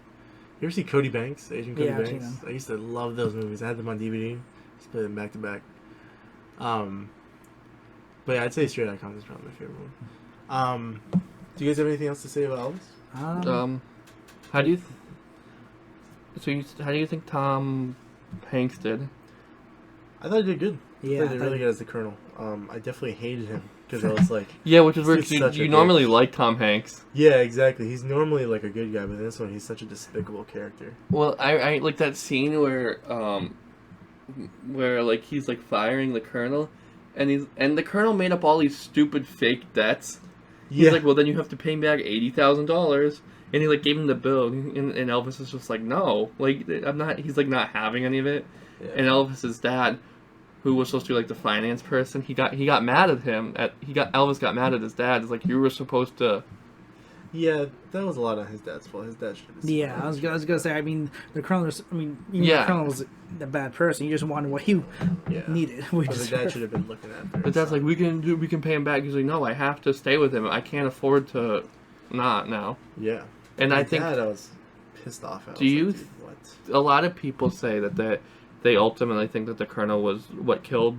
You ever see Cody Banks, Agent Cody I've seen Banks? them. I used to love those movies. I had them on DVD. Just played them back to back. But yeah, I'd say Straight Outta Compton is probably my favorite one. Do you guys have anything else to say about Elvis? How do you? How do you think Tom Hanks did? I thought he did good. Yeah, I thought he did really good as the Colonel. I definitely hated him because I was like, Yeah, which is weird. He's 'Cause such you a normally bitch. like Tom Hanks. yeah, exactly. He's normally a good guy, but in this one, he's such a despicable character. Well, I like that scene where he's firing the Colonel, and the Colonel made up all these stupid fake debts. He's like, well, then you have to pay me back $80,000. And he gave him the bill, and Elvis is just like, no, I'm not. He's not having any of it. Yeah. And Elvis's dad, who was supposed to be the finance person, he got mad at him. Elvis got mad at his dad. It's you were supposed to. Yeah, that was a lot on his dad's fault. His dad should have. Yeah, I was gonna say. I mean, the Colonel was. The Colonel was a bad person. You just wanted what he needed. But the dad should have been looking after. But dad's we can pay him back. He's like, no, I have to stay with him. I can't afford to not now. Yeah. And I think I was pissed off. Do you? What? A lot of people say that they ultimately think that the Colonel was what killed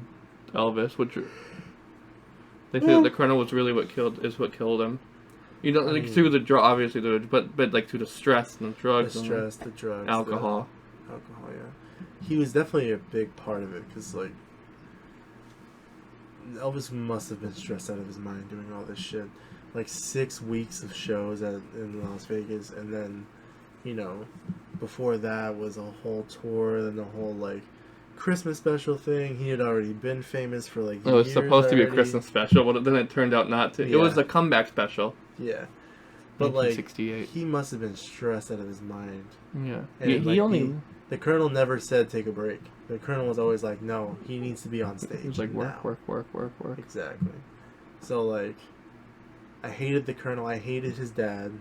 Elvis, which they think the Colonel was really what killed him. You know, through the drug, obviously, but through the stress and the drugs, the drugs, alcohol. Alcohol, yeah. He was definitely a big part of it because Elvis must have been stressed out of his mind doing all this shit. 6 weeks of shows in Las Vegas, and then, before that was a whole tour, then the whole Christmas special thing. He had already been famous for It was supposed to be a Christmas special, but then it turned out not to. Yeah. It was a comeback special. Yeah, but 1968. he must have been stressed out of his mind. Yeah, And he only. The Colonel never said take a break. The Colonel was always like, no, he needs to be on stage. He was now. work. Exactly. So I hated the Colonel. I hated his dad.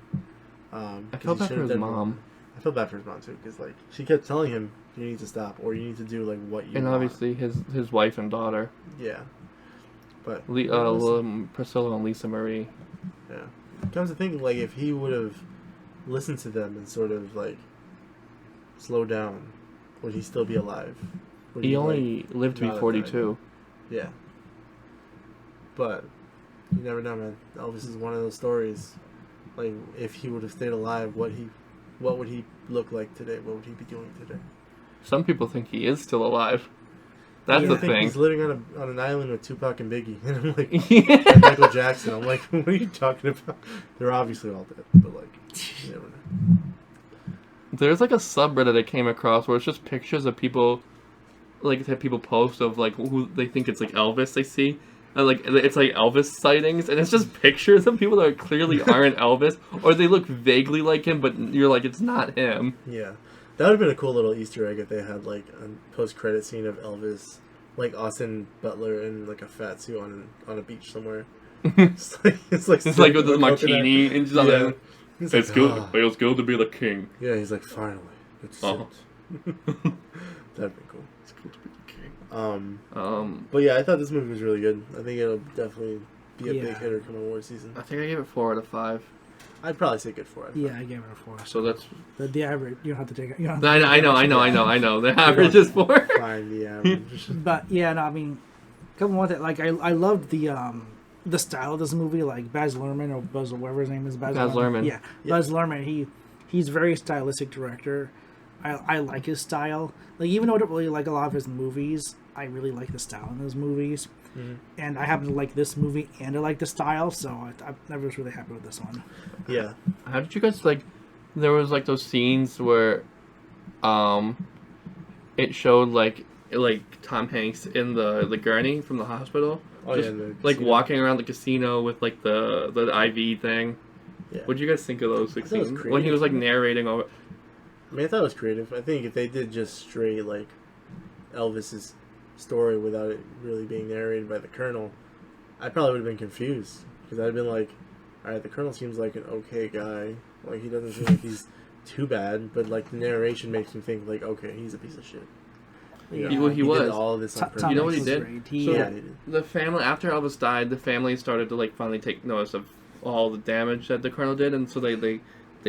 I felt bad for his mom. I felt bad for his mom too, because she kept telling him, "You need to stop, or you need to do what you." And want. obviously his wife and daughter. Yeah. But Priscilla and Lisa Marie. Yeah. Comes to think, if he would have listened to them and sort of slow down, would he still be alive? Would He only lived to be not have 42. died? Yeah. But You never know, man. Elvis is one of those stories. Like, if he would have stayed alive, what would he look like today? What would he be doing today? Some people think he is still alive. That's the I think thing. he's living on an island with Tupac and Biggie, and I'm like, Yeah. and Michael Jackson. I'm like, what are you talking about? They're obviously all dead, but like, you never know. There's like a subreddit I came across where it's just pictures of people, like that people post of like who they think it's like Elvis they see, and like it's like Elvis sightings, and it's just pictures of people that clearly aren't Elvis, or they look vaguely like him, but you're like it's not him. Yeah. That would have been a cool little Easter egg if they had like a post-credit scene of Elvis, like Austin Butler in like a fat suit on a beach somewhere. It's like It's like with the martini and just yeah. It's good. Feels good to be the king. Yeah, he's like, finally, it's Uh-huh. That'd be cool. It's good to be the king. But yeah, I thought this movie was really good. I think it'll definitely be a Yeah. big hitter come award season. I think I gave it 4 out of 5. I'd probably say good for it. Yeah, I gave it a 4. So that's. The average, you don't have to take it. You don't have I know. The average is 4. Fine, the average. But yeah, no, I mean, a couple more things. Like I loved the style of this movie. Like Baz Luhrmann or Buzz, whatever his name is, Baz Luhrmann. Yeah, Baz Luhrmann. He's a very stylistic director. I like his style. Like even though I don't really like a lot of his movies, I really like the style in his movies. Mm-hmm. And I happen to like this movie and I like the style, so I was really happy with this one. Yeah. How did you guys like? There was like those scenes where, it showed like Tom Hanks in the gurney from the hospital. Oh just, yeah. like walking around the casino with like the IV thing. Yeah. What did you guys think of those scenes creative. when he was like narrating over? I mean, I thought it was creative. I think if they did just straight like Elvis's story without it really being narrated by the Colonel, I probably would have been confused because I'd have been like, all right, the Colonel seems like an okay guy. Like he doesn't seem like he's too bad, but like the narration makes me think like, okay, he's a piece of shit. Yeah. He was. did all of this on purpose. You know what he Hanks was did? great. So Yeah, he did. the family, after Elvis died, the family started to like finally take notice of all the damage that the Colonel did, and so they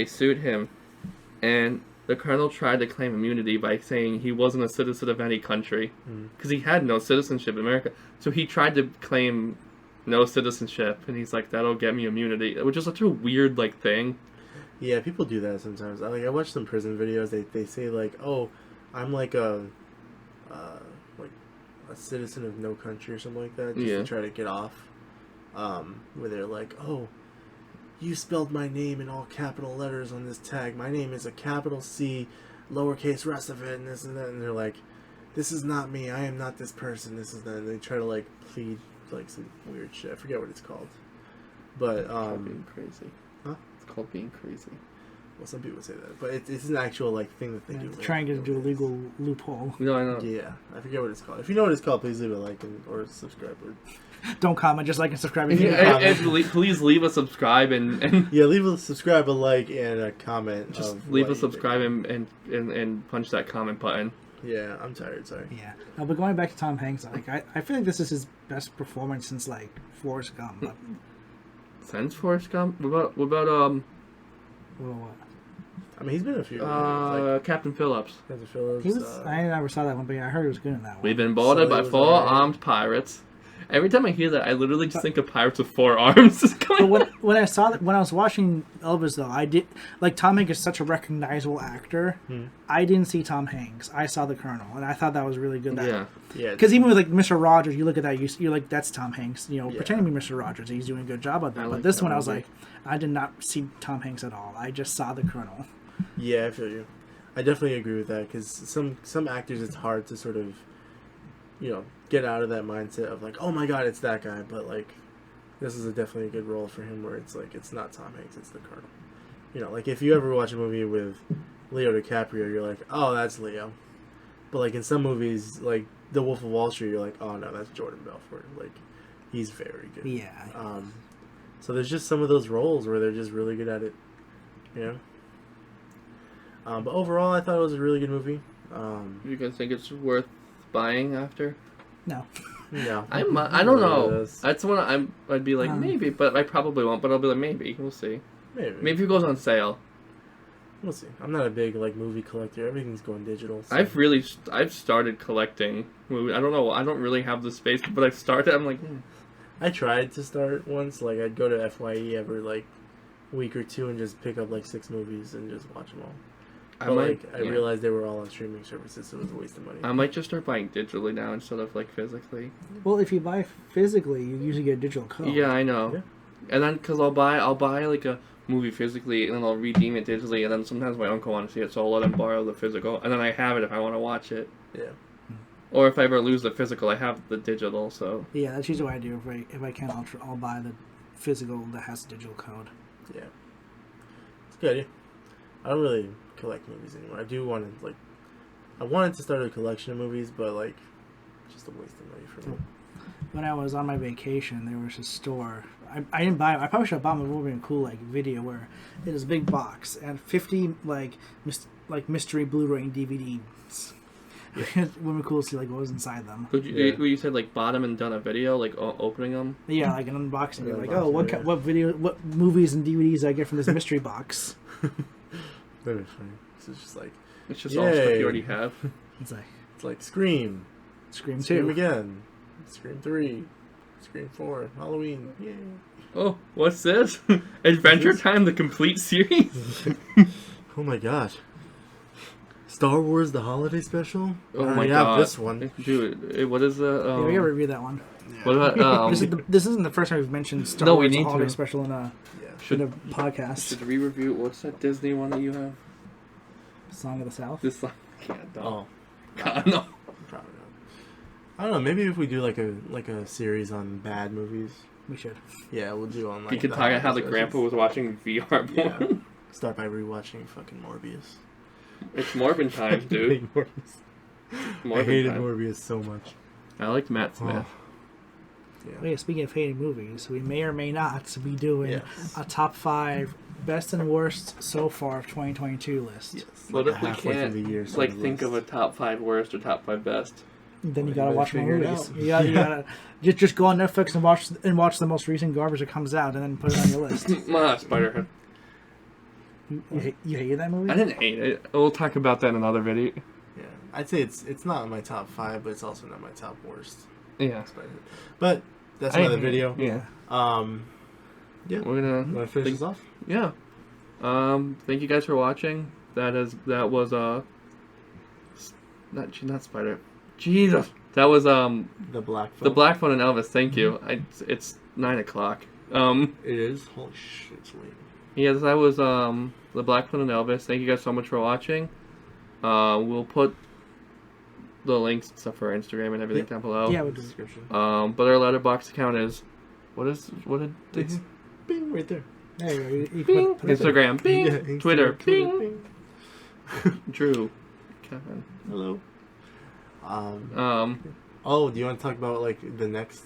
sued him, and the Colonel tried to claim immunity by saying he wasn't a citizen of any country because he had no citizenship in America. So he tried to claim no citizenship, and he's like, "That'll get me immunity," which is such a weird like thing. Yeah, people do that sometimes. I watch some prison videos. They say like, "Oh, I'm like a citizen of no country" or something like that, just to try to get off. Where they're like, "Oh, you spelled my name in all capital letters on this tag. My name is a capital C, lowercase rest of it, and this and that." And they're like, "This is not me. I am not this person. This is that." And they try to like plead like some weird shit. I forget what it's called, but It's called being crazy. Huh? It's called being crazy. Well, some people say that, but it's an actual like thing that they do. Trying to do a legal loophole. No, I know. Yeah, I forget what it's called. If you know what it's called, please leave a like or subscribe. Don't comment, just like and subscribe. If you Please leave a subscribe and Yeah, leave a subscribe, a like, and a comment. just of leave what a you subscribe and punch that comment button. think. Yeah, I'm tired. Sorry. Yeah, but going back to Tom Hanks, like I feel like this is his best performance since like Forrest Gump. Since Forrest Gump? What about Well, what? I mean, he's been in a few. Like Captain Phillips? Captain Phillips. He was. I never saw that one, but yeah, I heard he was good in that one. We've been boarded So by he was 4 alright. armed pirates. Every time I hear that, I literally just think of pirates with 4 arms. But when I saw that, when I was watching Elvis, though, I did like Tom Hanks is such a recognizable actor. I didn't see Tom Hanks. I saw the Colonel, and I thought that was really good. Yeah. Yeah. Because even with like Mr. Rogers, you look at that, you're like, that's Tom Hanks. You know, Yeah. pretending to be Mr. Rogers, he's doing a good job of that. I But like this that one, I was movie. like, I did not see Tom Hanks at all. I just saw the Colonel. Yeah, I feel you. I definitely agree with that because some actors, it's hard to sort of, get out of that mindset of like, oh my god, it's that guy. But like, this is definitely a good role for him where it's like it's not Tom Hanks, it's the Colonel. Like if you ever watch a movie with Leo DiCaprio, you're like, oh, that's Leo. But like in some movies, like The Wolf of Wall Street, you're like, oh no, that's Jordan Belfort. Like, he's very good. Yeah. So there's just some of those roles where they're just really good at it. But overall, I thought it was a really good movie. You guys think it's worth buying after? No. Yeah. I don't know. It is. That's when I'd be like, maybe, but I probably won't. But I'll be like, maybe. We'll see. Maybe it goes on sale. We'll see. I'm not a big movie collector. Everything's going digital. So. I've started collecting movies. I don't know. I don't really have the space, but I've started. I'm like, I tried to start once. Like, I'd go to FYE every, like, week or two and just pick up, like, 6 movies and just watch them all. But, I realized they were all on streaming services, so it was a waste of money. I might just start buying digitally now instead of, like, physically. Well, if you buy physically, you usually get a digital code. Yeah, I know. Yeah. And then, because I'll buy, like, a movie physically, and then I'll redeem it digitally, and then sometimes my uncle wants to see it, so I'll let him borrow the physical, and then I have it if I want to watch it. Yeah. Or if I ever lose the physical, I have the digital, so... Yeah, that's usually what I do. If I can, I'll buy the physical that has the digital code. Yeah. It's a good idea. I don't really collect movies anymore. I do want to, like... I wanted to start a collection of movies, but, like, it's just a waste of money for me. When I was on my vacation, there was a store. I didn't buy it. I probably should have bought them. It would have been a cool, like, video where it is a big box and 50, like mystery Blu-ray DVDs. It would be cool to see, like, what was inside them. Would you said, like, bought them and done a video, like, opening them? Yeah, like an unboxing. Yeah, Like, oh, what movies and DVDs I get from this mystery box? That'd be funny. So it's just like... It's just all stuff you already have. It's like Scream. Scream 2. Scream again. Scream 3. Scream 4. Halloween. Yay. Oh, what's this? Adventure Time, the complete series? Oh my gosh. Star Wars The Holiday Special? Oh I my have god. this one. Dude, what is the... Yeah, we gotta review that one. What about... This isn't the first time we've mentioned Star No, Wars we need Holiday to. Special in a podcast. Should we review... What's that Disney one that you have? Song of the South? This song... Yeah, Oh. God, no. Probably not. I don't know. Maybe if we do like a series on bad movies. We should. Yeah, we'll do on like... You could talk about how the grandpa was watching VR porn. Yeah. Start by rewatching fucking Morbius. It's Morbin time, dude. I hated Morbius so much. I liked Matt Smith. Yeah. Oh, yeah, speaking of hating movies, we may or may not be doing a top 5 best and worst so far of 2022 list. Yes. What like if we halfway can't through the year, like think of a top 5 worst or top 5 best? Then you Well, gotta you watch better more figure it movies. out. You gotta just go on Netflix and watch the most recent garbage that comes out, and then put it on your list. Spiderhead. You hated that movie? I didn't hate it. We'll talk about that in another video. Yeah, I'd say it's not in my top 5, but it's also not my top worst. Yeah. But that's another video. Yeah. Yeah. We're gonna Want to finish this off? Yeah. Thank you guys for watching. That was not Spider. Jesus. That was The Black Phone. the Black Phone and Elvis. Thank you. It's 9:00. It is. Holy shit, it's late. Yeah, that was the Black Phone and Elvis. Thank you guys so much for watching. We'll put the links and stuff for our Instagram and everything down below. Yeah, we'll do. Description. But our Letterboxd account is what did they It's bing right there. There you go. You Bing. put it there. Instagram, bing. Yeah, Instagram, Twitter, bing. bing. Drew, Kevin. Hello. Um, Oh, do you want to talk about like the next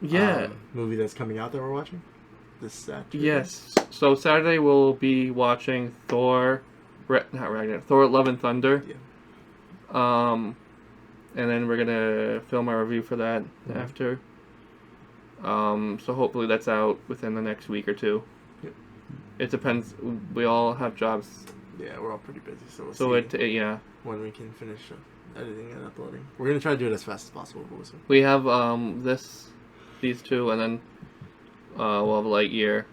yeah. movie that's coming out that we're watching this Saturday? Yes. So Saturday we'll be watching Thor, not Ragnarok, Thor: Love and Thunder. Yeah. And then we're gonna film our review for that after. So hopefully that's out within the next week or two. Yep. It depends. We all have jobs, Yeah, we're all pretty busy, so we'll so see yeah. when we can finish editing and uploading. We're gonna try to do it as fast as possible, but we'll see. We have these two, and then we'll have Lightyear,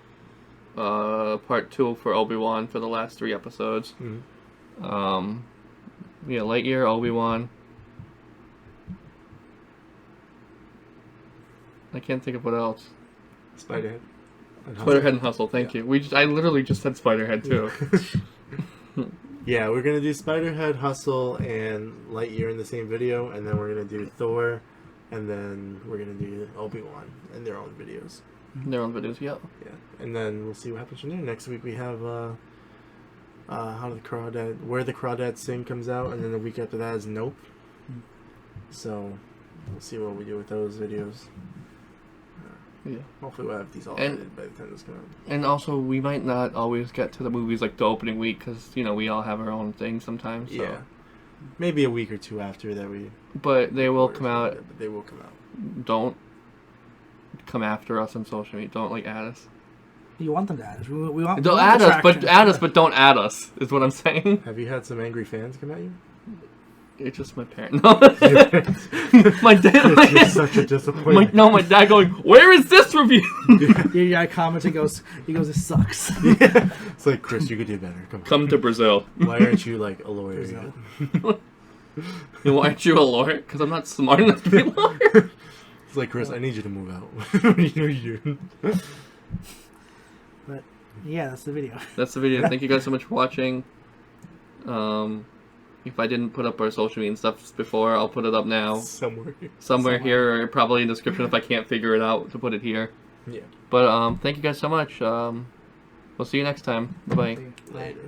part 2 for Obi-Wan for the last 3 episodes. Mm-hmm. Yeah, Lightyear, Obi-Wan. I can't think of what else. Spiderhead. Spiderhead and Hustle. Thank you. I literally just said Spiderhead too. Yeah, we're gonna do Spiderhead, Hustle, and Lightyear in the same video, and then we're gonna do Thor, and then we're gonna do Obi-Wan in their own videos. Their own videos, yeah. Yeah, and then we'll see what happens from there. Next week we have Where the Crawdads Sing comes out, and then the week after that is Nope. So we'll see what we do with those videos. Yeah. Hopefully we'll have these all And- edited by the time this comes out. And also, we might not always get to the movies like the opening week because we all have our own thing sometimes. So. Yeah. Maybe a week or two after that we... But they will or come out. something, but they will come out. Don't come after us on social media. Don't add us. You want them to add us. We want. Don't we want add us, but attraction. add us, but don't add us. Is what I'm saying. Have you had some angry fans come at you? It's just my parent. No. My dad. You're such a disappointment. My dad going, where is this review? Your guy comments and goes, it sucks. Yeah. It's like, Chris, you could do better. Come to Brazil. Why aren't you like a lawyer yet? Why aren't you a lawyer? Because I'm not smart enough to be a lawyer. It's like, Chris, I need you to move out. What are you doing? But yeah, that's the video. That's the video. Thank you guys so much for watching. If I didn't put up our social media and stuff before, I'll put it up now. Somewhere here, or probably in the description if I can't figure it out to put it here. Yeah. But thank you guys so much. We'll see you next time. Bye-bye. Later.